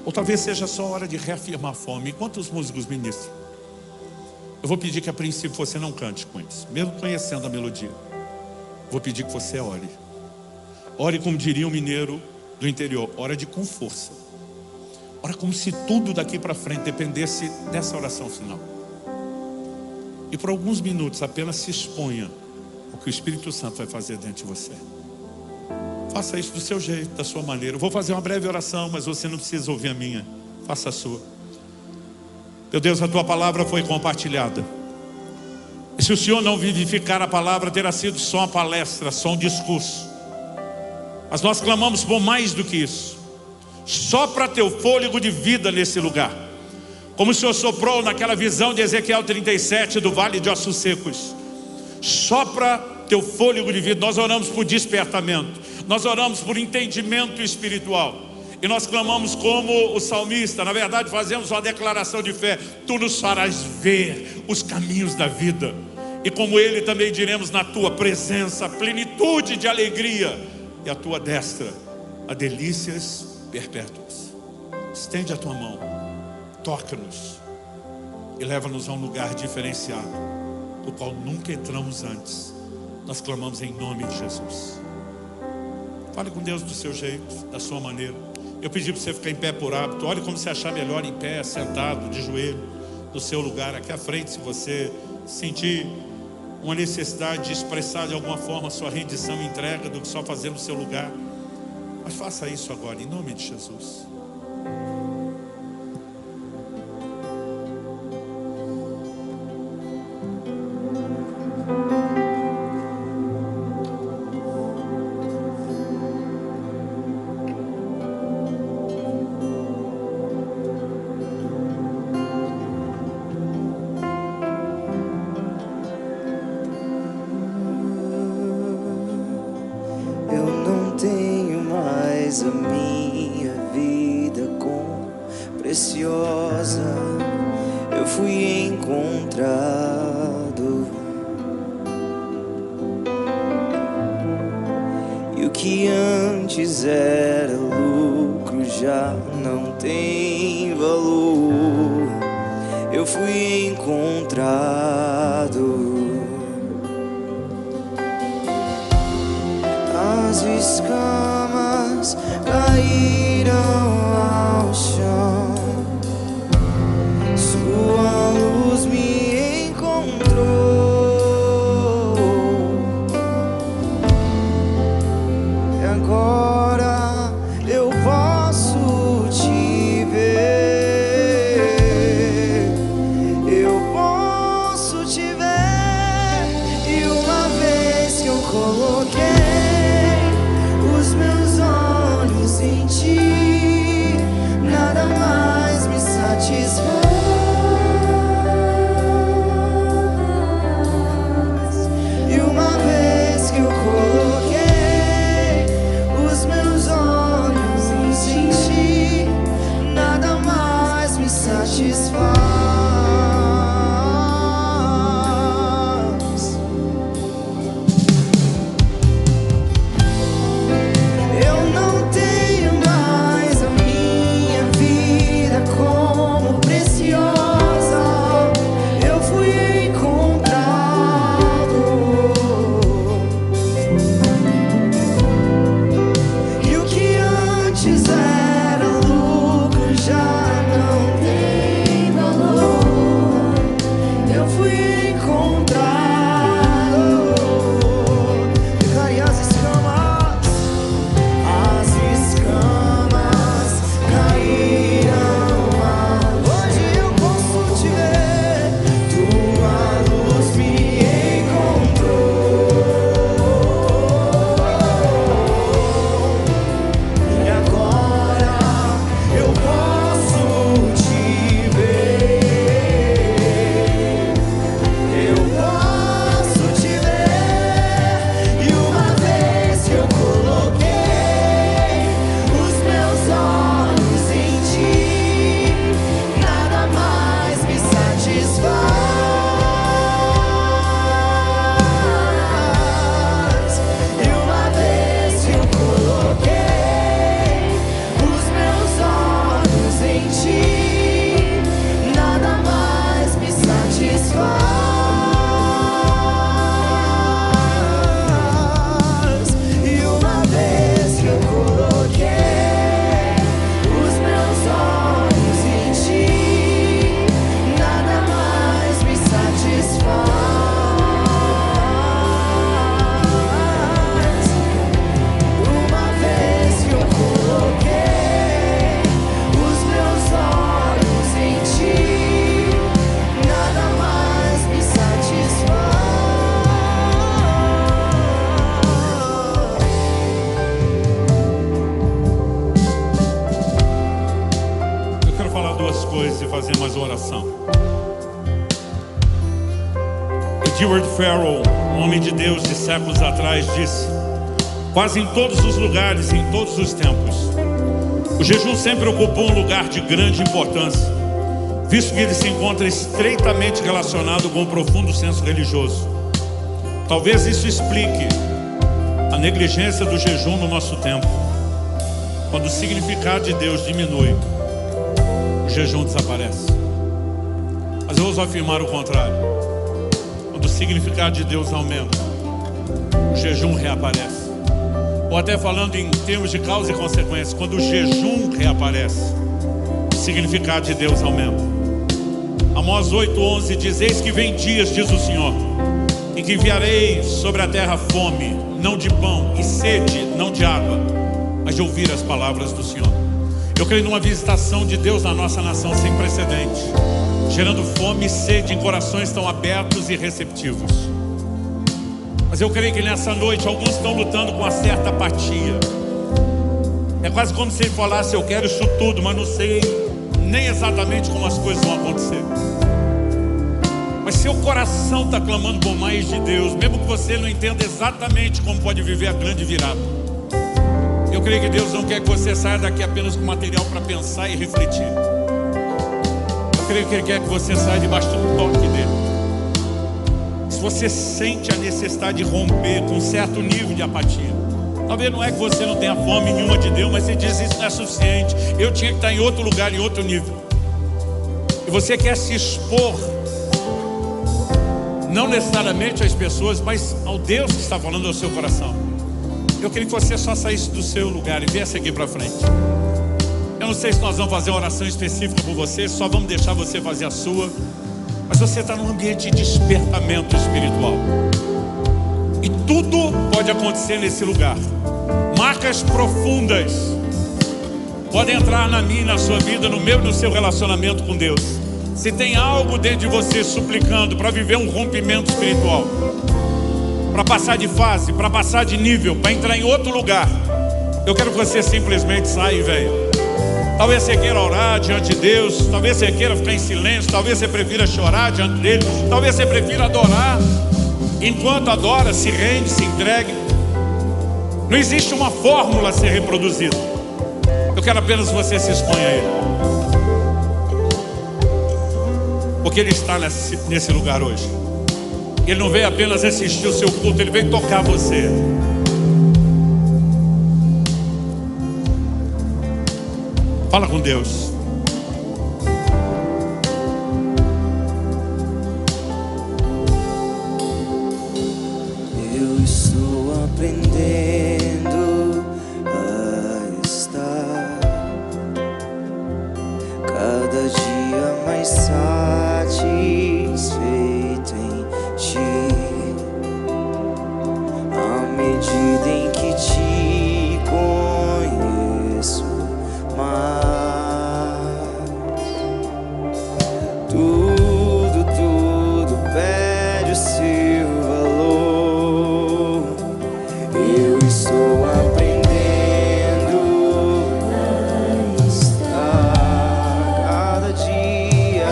Ou talvez seja só hora de reafirmar a fome. Enquanto os músicos ministram, eu vou pedir que a princípio você não cante com eles, mesmo conhecendo a melodia. Vou pedir que você ore. Ore como diria um mineiro do interior, ore com força. Ora como se tudo daqui para frente dependesse dessa oração final. E por alguns minutos apenas se exponha ao que o Espírito Santo vai fazer dentro de você. Faça isso do seu jeito, da sua maneira. Eu vou fazer uma breve oração, mas você não precisa ouvir a minha. Faça a sua. Meu Deus, a tua palavra foi compartilhada. E se o Senhor não vivificar a palavra, terá sido só uma palestra, só um discurso. Mas nós clamamos por mais do que isso. Sopra teu fôlego de vida nesse lugar. Como o Senhor soprou naquela visão de Ezequiel 37 do vale de ossos secos. Sopra teu fôlego de vida. Nós oramos por despertamento. Nós oramos por entendimento espiritual. E nós clamamos como o salmista. Na verdade fazemos uma declaração de fé. Tu nos farás ver os caminhos da vida. E como ele também diremos na tua presença, plenitude de alegria. E a tua destra, a delícias perpétuas. Estende a tua mão. Toca-nos. E leva-nos a um lugar diferenciado, do qual nunca entramos antes. Nós clamamos em nome de Jesus. Fale com Deus do seu jeito, da sua maneira. Eu pedi para você ficar em pé por hábito. Olhe como você achar melhor, em pé, sentado, de joelho, no seu lugar, aqui à frente. Se você sentir uma necessidade de expressar de alguma forma a sua rendição e entrega do que só fazer no seu lugar, mas faça isso agora, em nome de Jesus. A minha vida com preciosa, eu fui encontrado, e o que antes era lucro já não tem valor. Eu fui encontrado. As escamas caíram ao chão, sua luz me encontrou, e agora eu posso te ver, eu posso te ver. E uma vez que eu coloquei em ti, nada mais me satisfaz. E uma vez que eu coloquei os meus olhos em ti, nada mais me satisfaz. Era lucro, já não tem valor. falar duas coisas e fazer mais uma oração. Edward Farrell, um homem de Deus de séculos atrás, disse: quase em todos os lugares e em todos os tempos, o jejum sempre ocupou um lugar de grande importância, visto que ele se encontra estreitamente relacionado com um profundo senso religioso. Talvez isso explique a negligência do jejum no nosso tempo. Quando o significado de Deus diminui, o jejum desaparece. Mas eu ouso afirmar o contrário. Quando o significado de Deus aumenta, o jejum reaparece. Ou até falando em termos de causa e consequência, quando o jejum reaparece, o significado de Deus aumenta. Amós 8:11 diz: eis que vem dias, diz o Senhor, em que enviarei sobre a terra fome, não de pão, e sede, não de água, mas de ouvir as palavras do Senhor. Eu creio numa visitação de Deus na nossa nação sem precedente, gerando fome e sede em corações tão abertos e receptivos. Mas eu creio que nessa noite alguns estão lutando com uma certa apatia. É quase como se ele falasse: eu quero isso tudo, mas não sei nem exatamente como as coisas vão acontecer. Mas seu coração está clamando por mais de Deus, mesmo que você não entenda exatamente como pode viver a grande virada. Eu creio que Deus não quer que você saia daqui apenas com material para pensar e refletir. Eu creio que Ele quer que você saia debaixo do toque dEle. Se você sente a necessidade de romper com um certo nível de apatia, talvez não é que você não tenha fome nenhuma de Deus, mas você diz: isso não é suficiente, eu tinha que estar em outro lugar, em outro nível. E você quer se expor, não necessariamente às pessoas, mas ao Deus que está falando ao seu coração. Eu queria que você só saísse do seu lugar e viesse aqui para frente. Eu não sei se nós vamos fazer uma oração específica por você, só vamos deixar você fazer a sua. Mas você está num ambiente de despertamento espiritual. E tudo pode acontecer nesse lugar. Marcas profundas podem entrar na minha e na sua vida, no meu e no seu relacionamento com Deus. Se tem algo dentro de você suplicando para viver um rompimento espiritual, para passar de fase, para passar de nível, para entrar em outro lugar, eu quero que você simplesmente saia e venha. Talvez você queira orar diante de Deus, talvez você queira ficar em silêncio, talvez você prefira chorar diante dele, talvez você prefira adorar. Enquanto adora, se rende, se entregue. Não existe uma fórmula a ser reproduzida. Eu quero apenas que você se exponha a Ele, porque Ele está nesse lugar hoje. Ele não veio apenas assistir o seu culto, Ele veio tocar você. Fala com Deus. Eu estou aprendendo a estar cada dia mais satisfeito em Ti, à medida em que Te conheço mais. Tudo perde o seu valor. Eu estou aprendendo a estar cada dia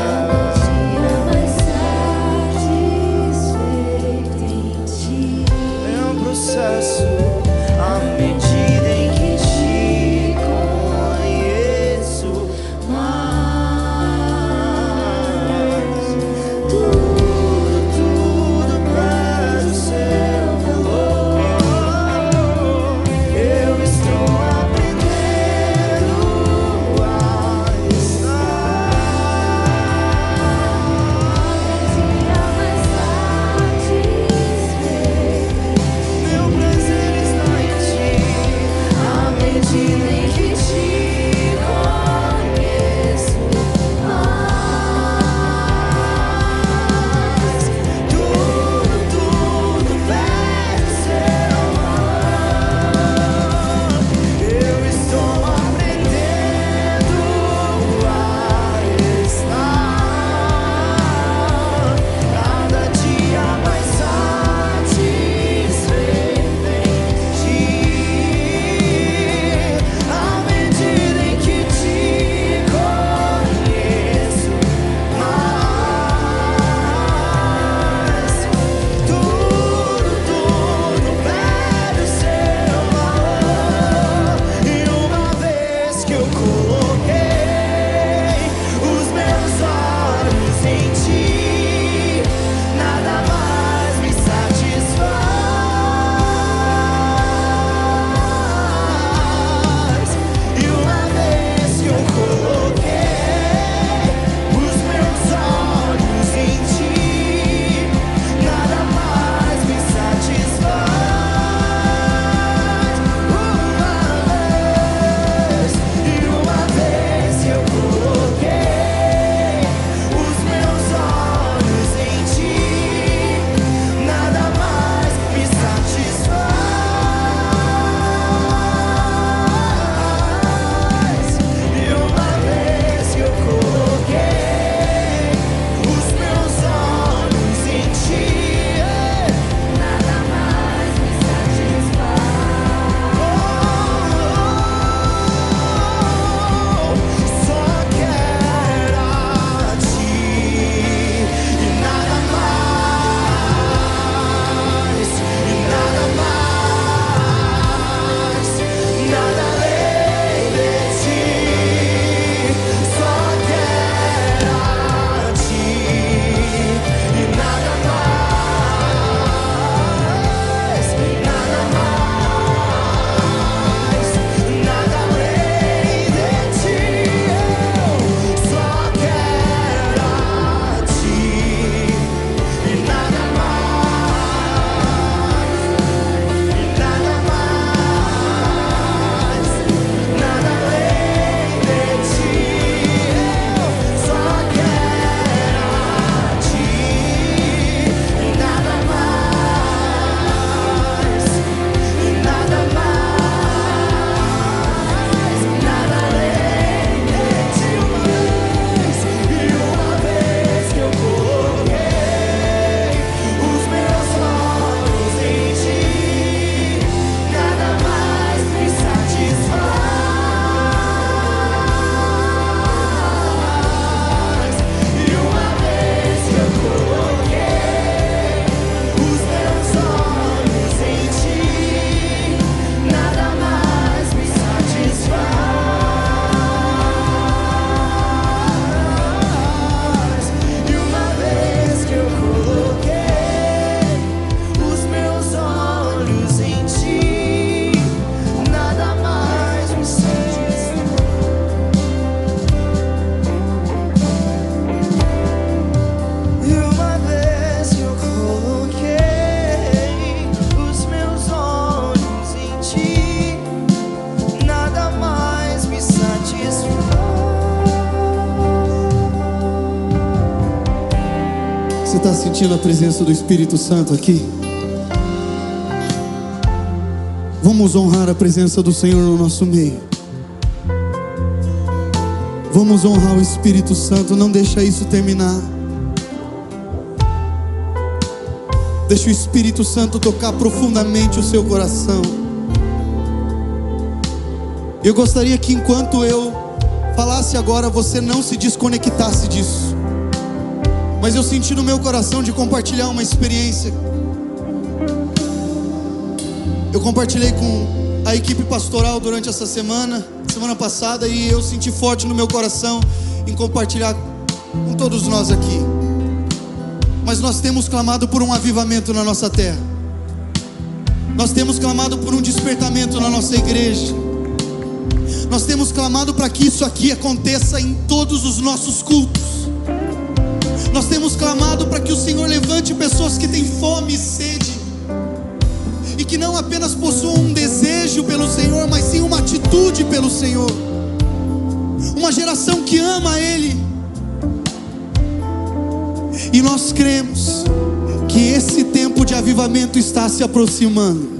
Você está sentindo a presença do Espírito Santo aqui? Vamos honrar a presença do Senhor no nosso meio. Vamos honrar o Espírito Santo. Não deixa isso terminar. Deixa o Espírito Santo tocar profundamente o seu coração. Eu gostaria que enquanto eu falasse agora, você não se desconectasse disso. Mas eu senti no meu coração de compartilhar uma experiência. Eu compartilhei com a equipe pastoral durante essa semana passada, e eu senti forte no meu coração em compartilhar com todos nós aqui. Mas nós temos clamado por um avivamento na nossa terra. Nós temos clamado por um despertamento na nossa igreja. Nós temos clamado para que isso aqui aconteça em todos os nossos cultos. Nós temos clamado para que o Senhor levante pessoas que têm fome e sede, e que não apenas possuam um desejo pelo Senhor, mas sim uma atitude pelo Senhor. Uma geração que ama Ele. E nós cremos que esse tempo de avivamento está se aproximando.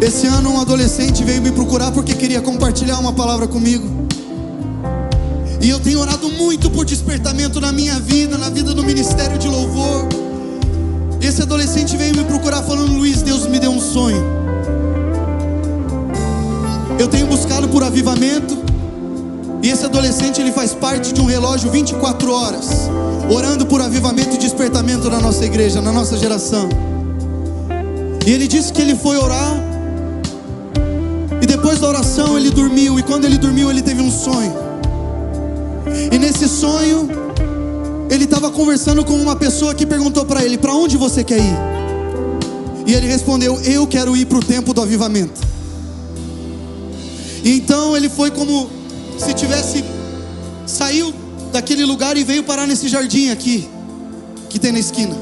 Esse ano um adolescente veio me procurar porque queria compartilhar uma palavra comigo. E eu tenho orado muito por despertamento na minha vida, na vida do ministério de louvor. Esse adolescente veio me procurar falando: Luiz, Deus me deu um sonho. Eu tenho buscado por avivamento. E esse adolescente, ele faz parte de um relógio 24 horas, orando por avivamento e despertamento na nossa igreja, na nossa geração. E ele disse que ele foi orar, e depois da oração ele dormiu. E quando ele dormiu, ele teve um sonho. E nesse sonho, ele estava conversando com uma pessoa que perguntou para ele: para onde você quer ir? E ele respondeu: eu quero ir para o tempo do avivamento. E então ele foi como se saiu daquele lugar e veio parar nesse jardim aqui, que tem na esquina.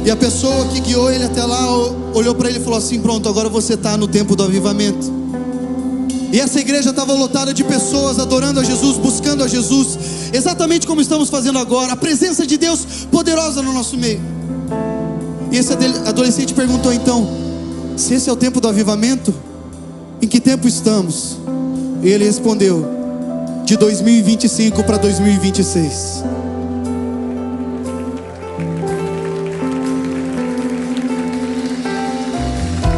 E a pessoa que guiou ele até lá olhou para ele e falou assim: pronto, agora você está no tempo do avivamento. E essa igreja estava lotada de pessoas adorando a Jesus, buscando a Jesus, exatamente como estamos fazendo agora. A presença de Deus poderosa no nosso meio. E esse adolescente perguntou então: se esse é o tempo do avivamento, em que tempo estamos? E ele respondeu: de 2025 para 2026.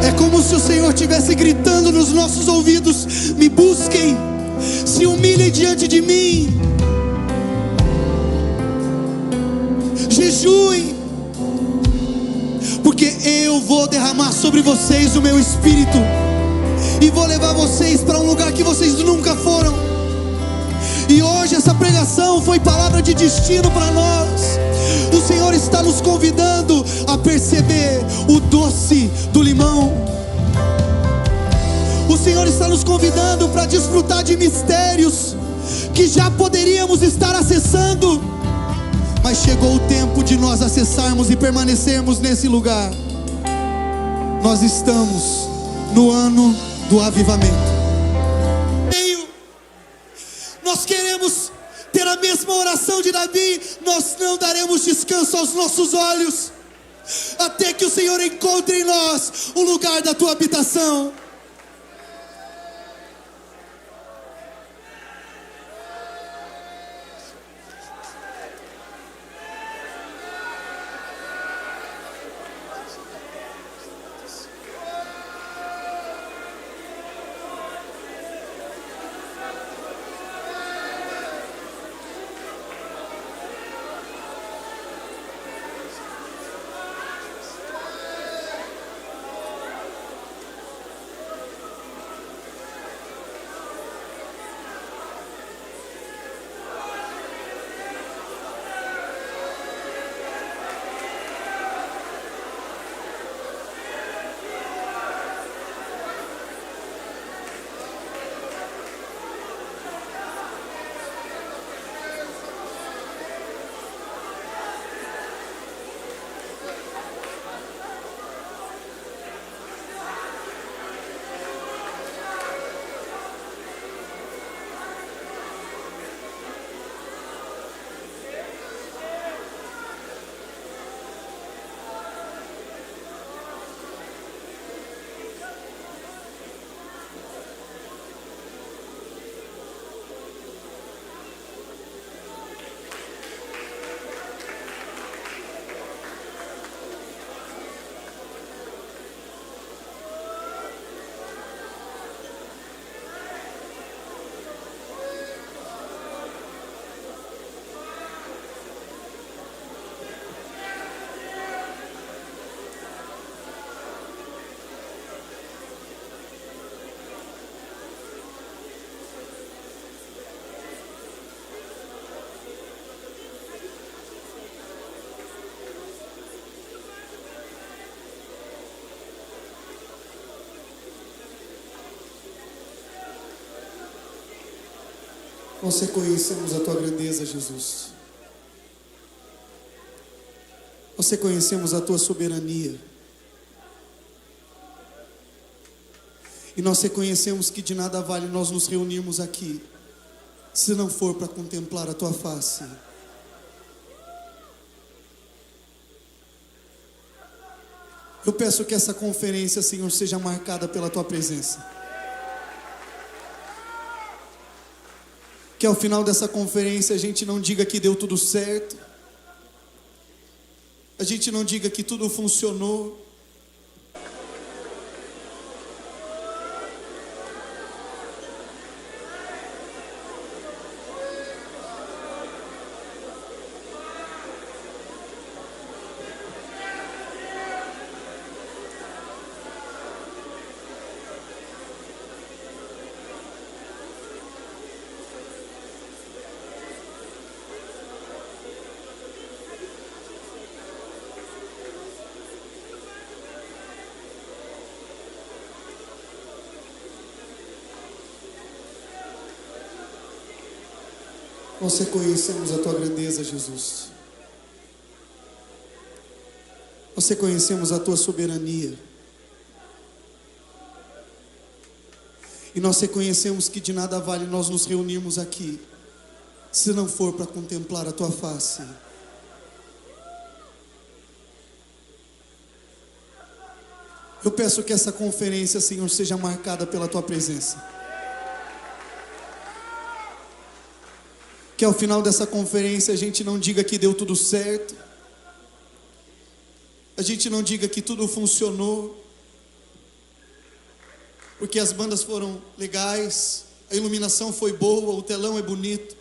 É como se o Senhor estivesse gritando nos nossos ouvidos: me busquem, se humilhem diante de mim, jejuem, porque eu vou derramar sobre vocês o meu espírito, e vou levar vocês para um lugar que vocês nunca foram. E hoje essa pregação foi palavra de destino para nós. O Senhor está nos convidando a perceber o doce do limão. O Senhor está nos convidando para desfrutar de mistérios que já poderíamos estar acessando, mas chegou o tempo de nós acessarmos e permanecermos nesse lugar. Nós estamos no ano do avivamento. Nós queremos ter a mesma oração de Davi: nós não daremos descanso aos nossos olhos, até que o Senhor encontre em nós o lugar da tua habitação. Nós reconhecemos a Tua grandeza, Jesus. Nós reconhecemos a Tua soberania. E nós reconhecemos que de nada vale nós nos reunirmos aqui, se não for para contemplar a Tua face. Eu peço que essa conferência, Senhor, seja marcada pela Tua presença. Que ao final dessa conferência a gente não diga que deu tudo certo, a gente não diga que tudo funcionou, nós reconhecemos a Tua grandeza, Jesus. Nós reconhecemos a Tua soberania. E nós reconhecemos que de nada vale nós nos reunirmos aqui, se não for para contemplar a Tua face. Eu peço que essa conferência, Senhor, seja marcada pela Tua presença. Que ao final dessa conferência a gente não diga que deu tudo certo, a gente não diga que tudo funcionou, porque as bandas foram legais, a iluminação foi boa, o telão é bonito,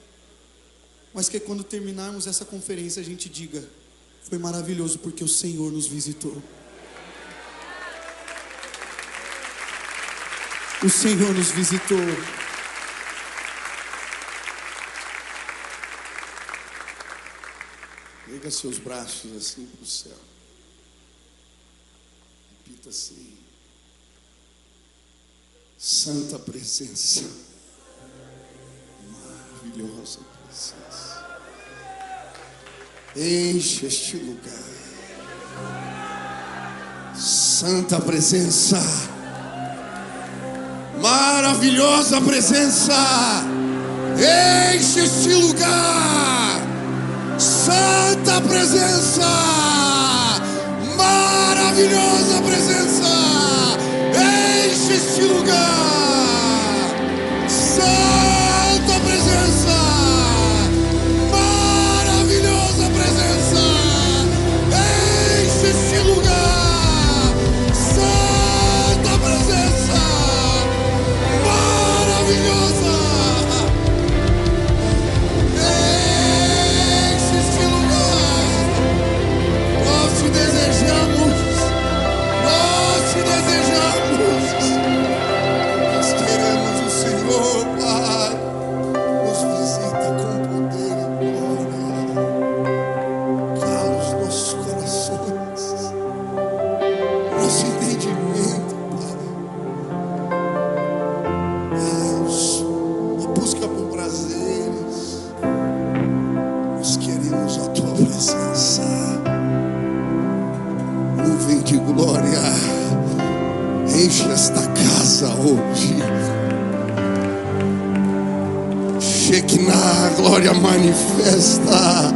mas que quando terminarmos essa conferência a gente diga: foi maravilhoso porque o Senhor nos visitou. O Senhor nos visitou. Erga seus braços assim para o céu. Repita assim: Santa presença, maravilhosa presença, enche este lugar. Santa presença, maravilhosa presença, enche este lugar. Santa presença, maravilhosa presença, enche este lugar. Santa presença, maravilhosa presença, enche este lugar. Santa presença, maravilhosa. Enche esta casa hoje. Shekinah, glória manifesta.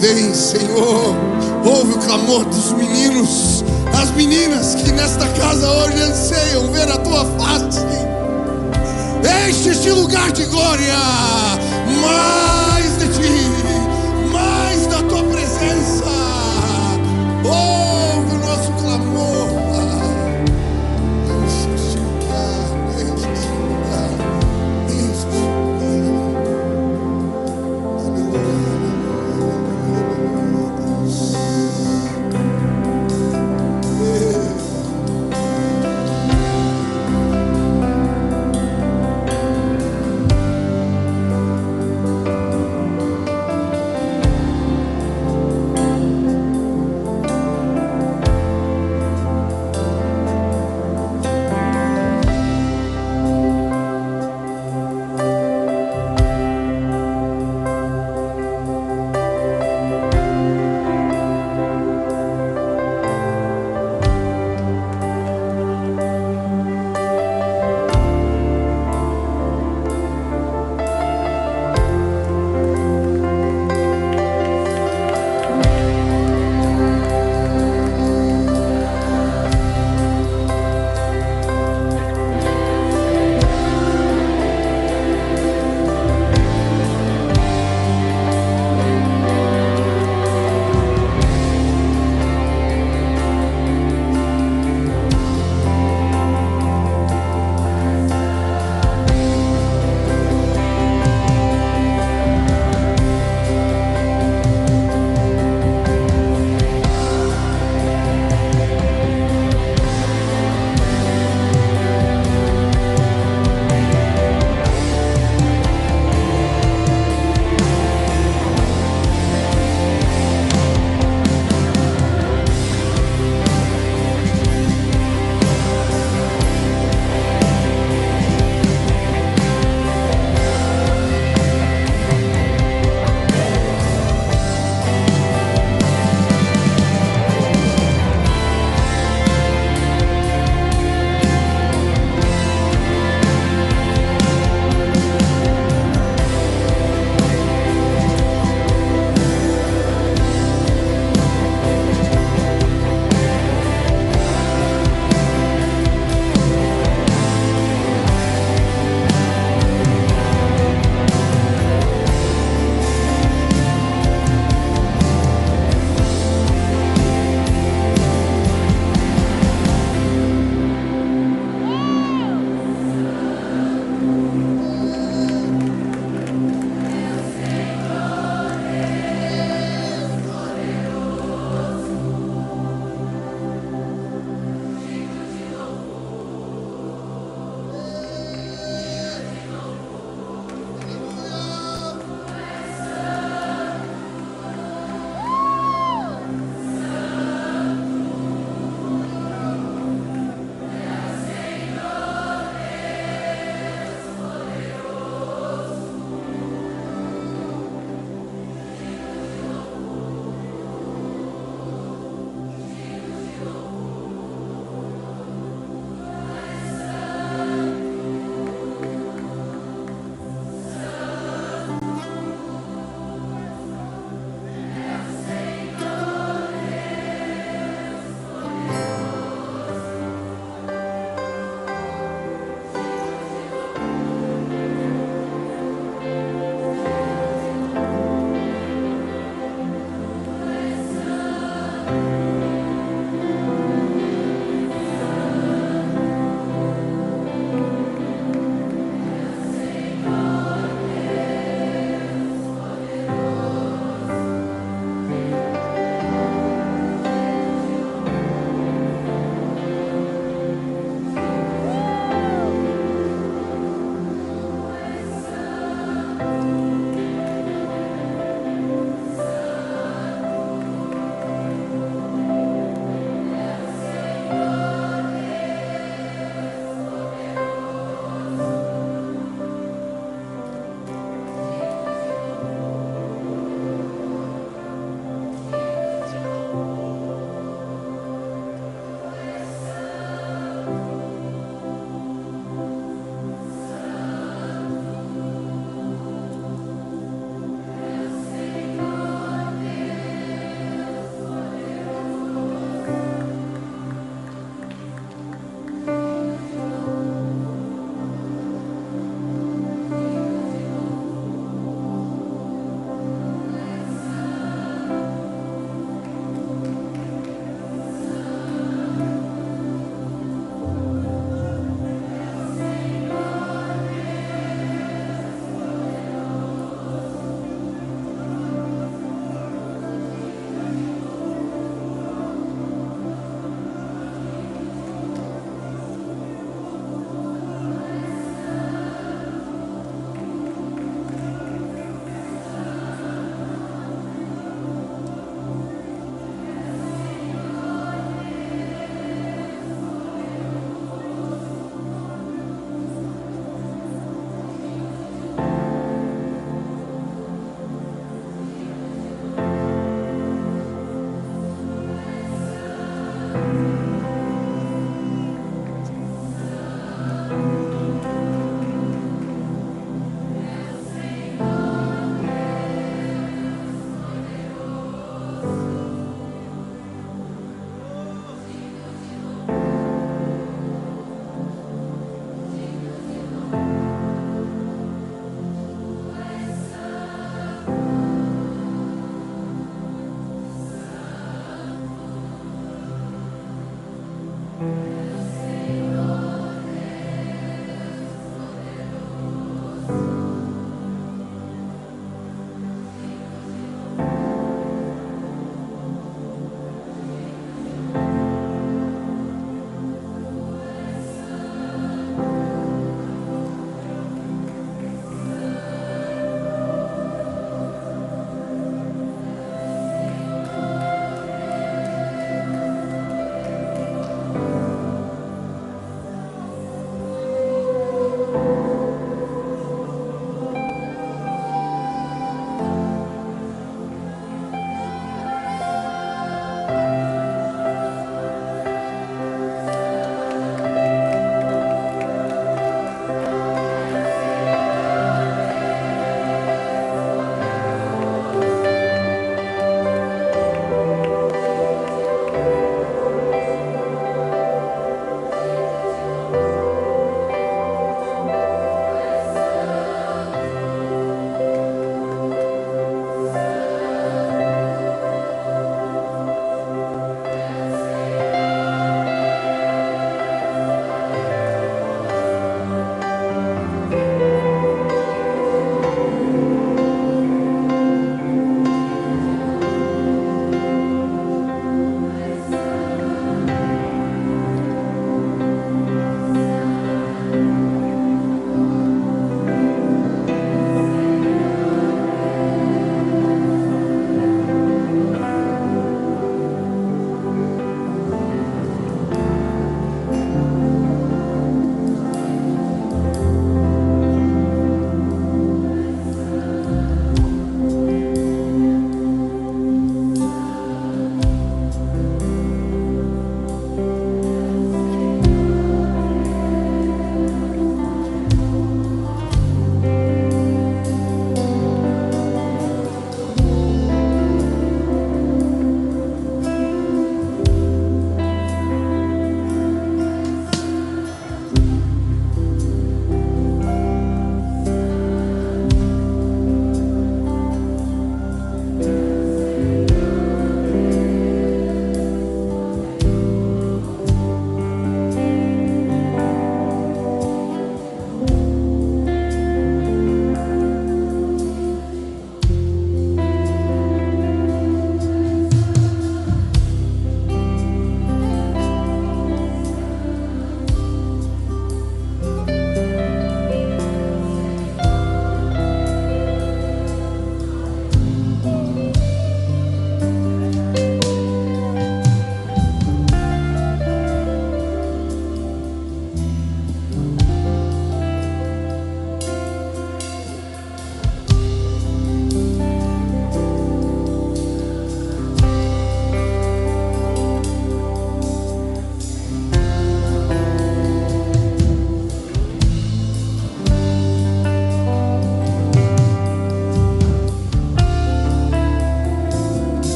Vem, Senhor. Ouve o clamor dos meninos, as meninas que nesta casa hoje anseiam ver a Tua face. Enche este lugar de glória. Mais de Ti, mais da Tua presença. Ouve o nosso clamor, Pai. Enche este lugar, enche este lugar, enche este lugar. Aleluia, aleluia, aleluia.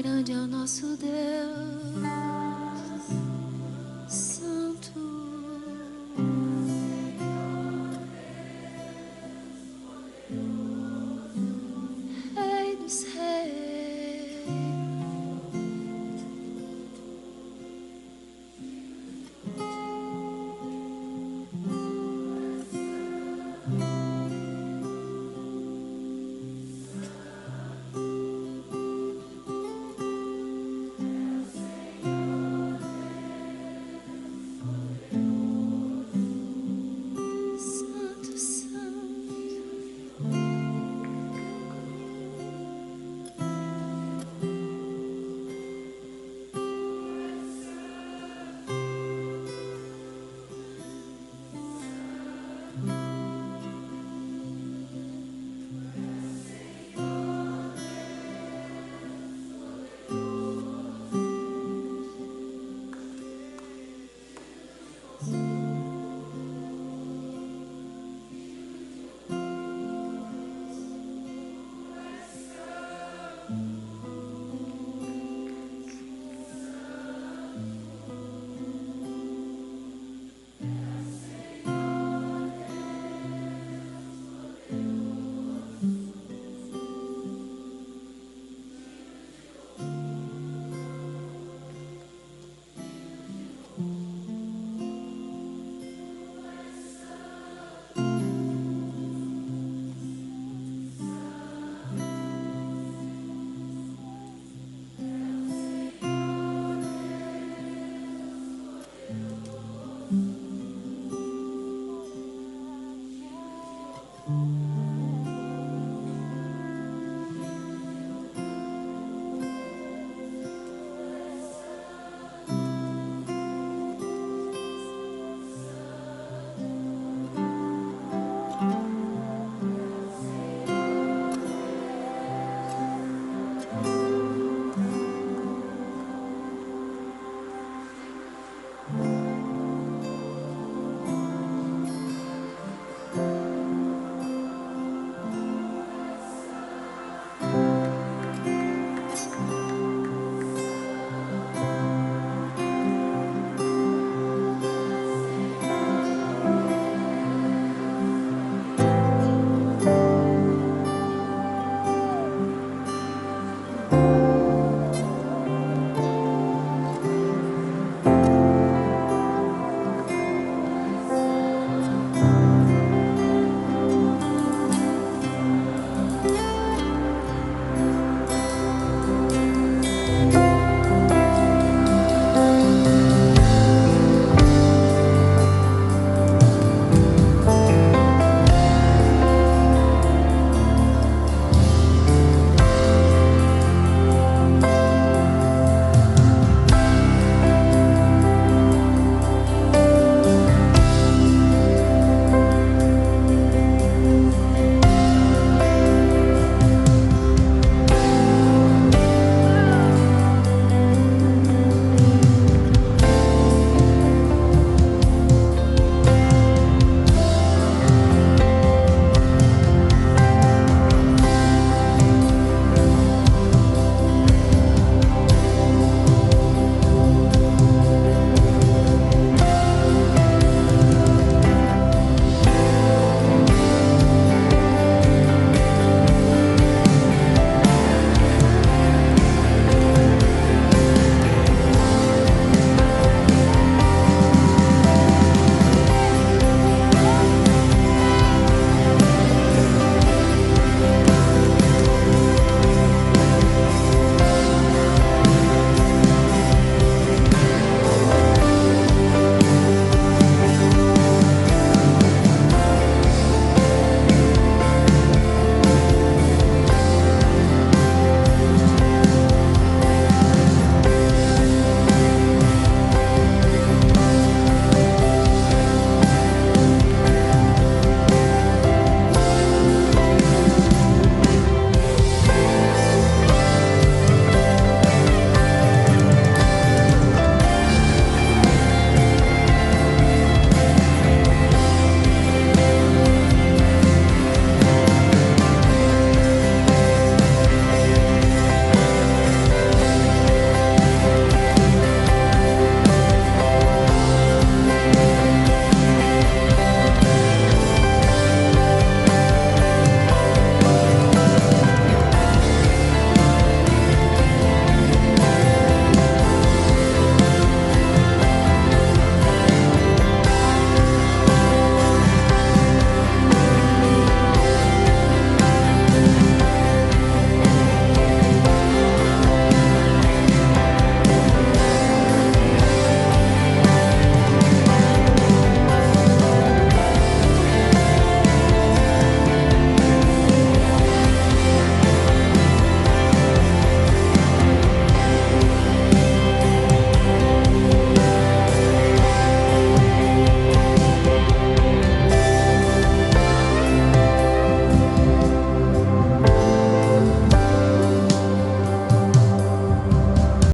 grande é o nosso Deus.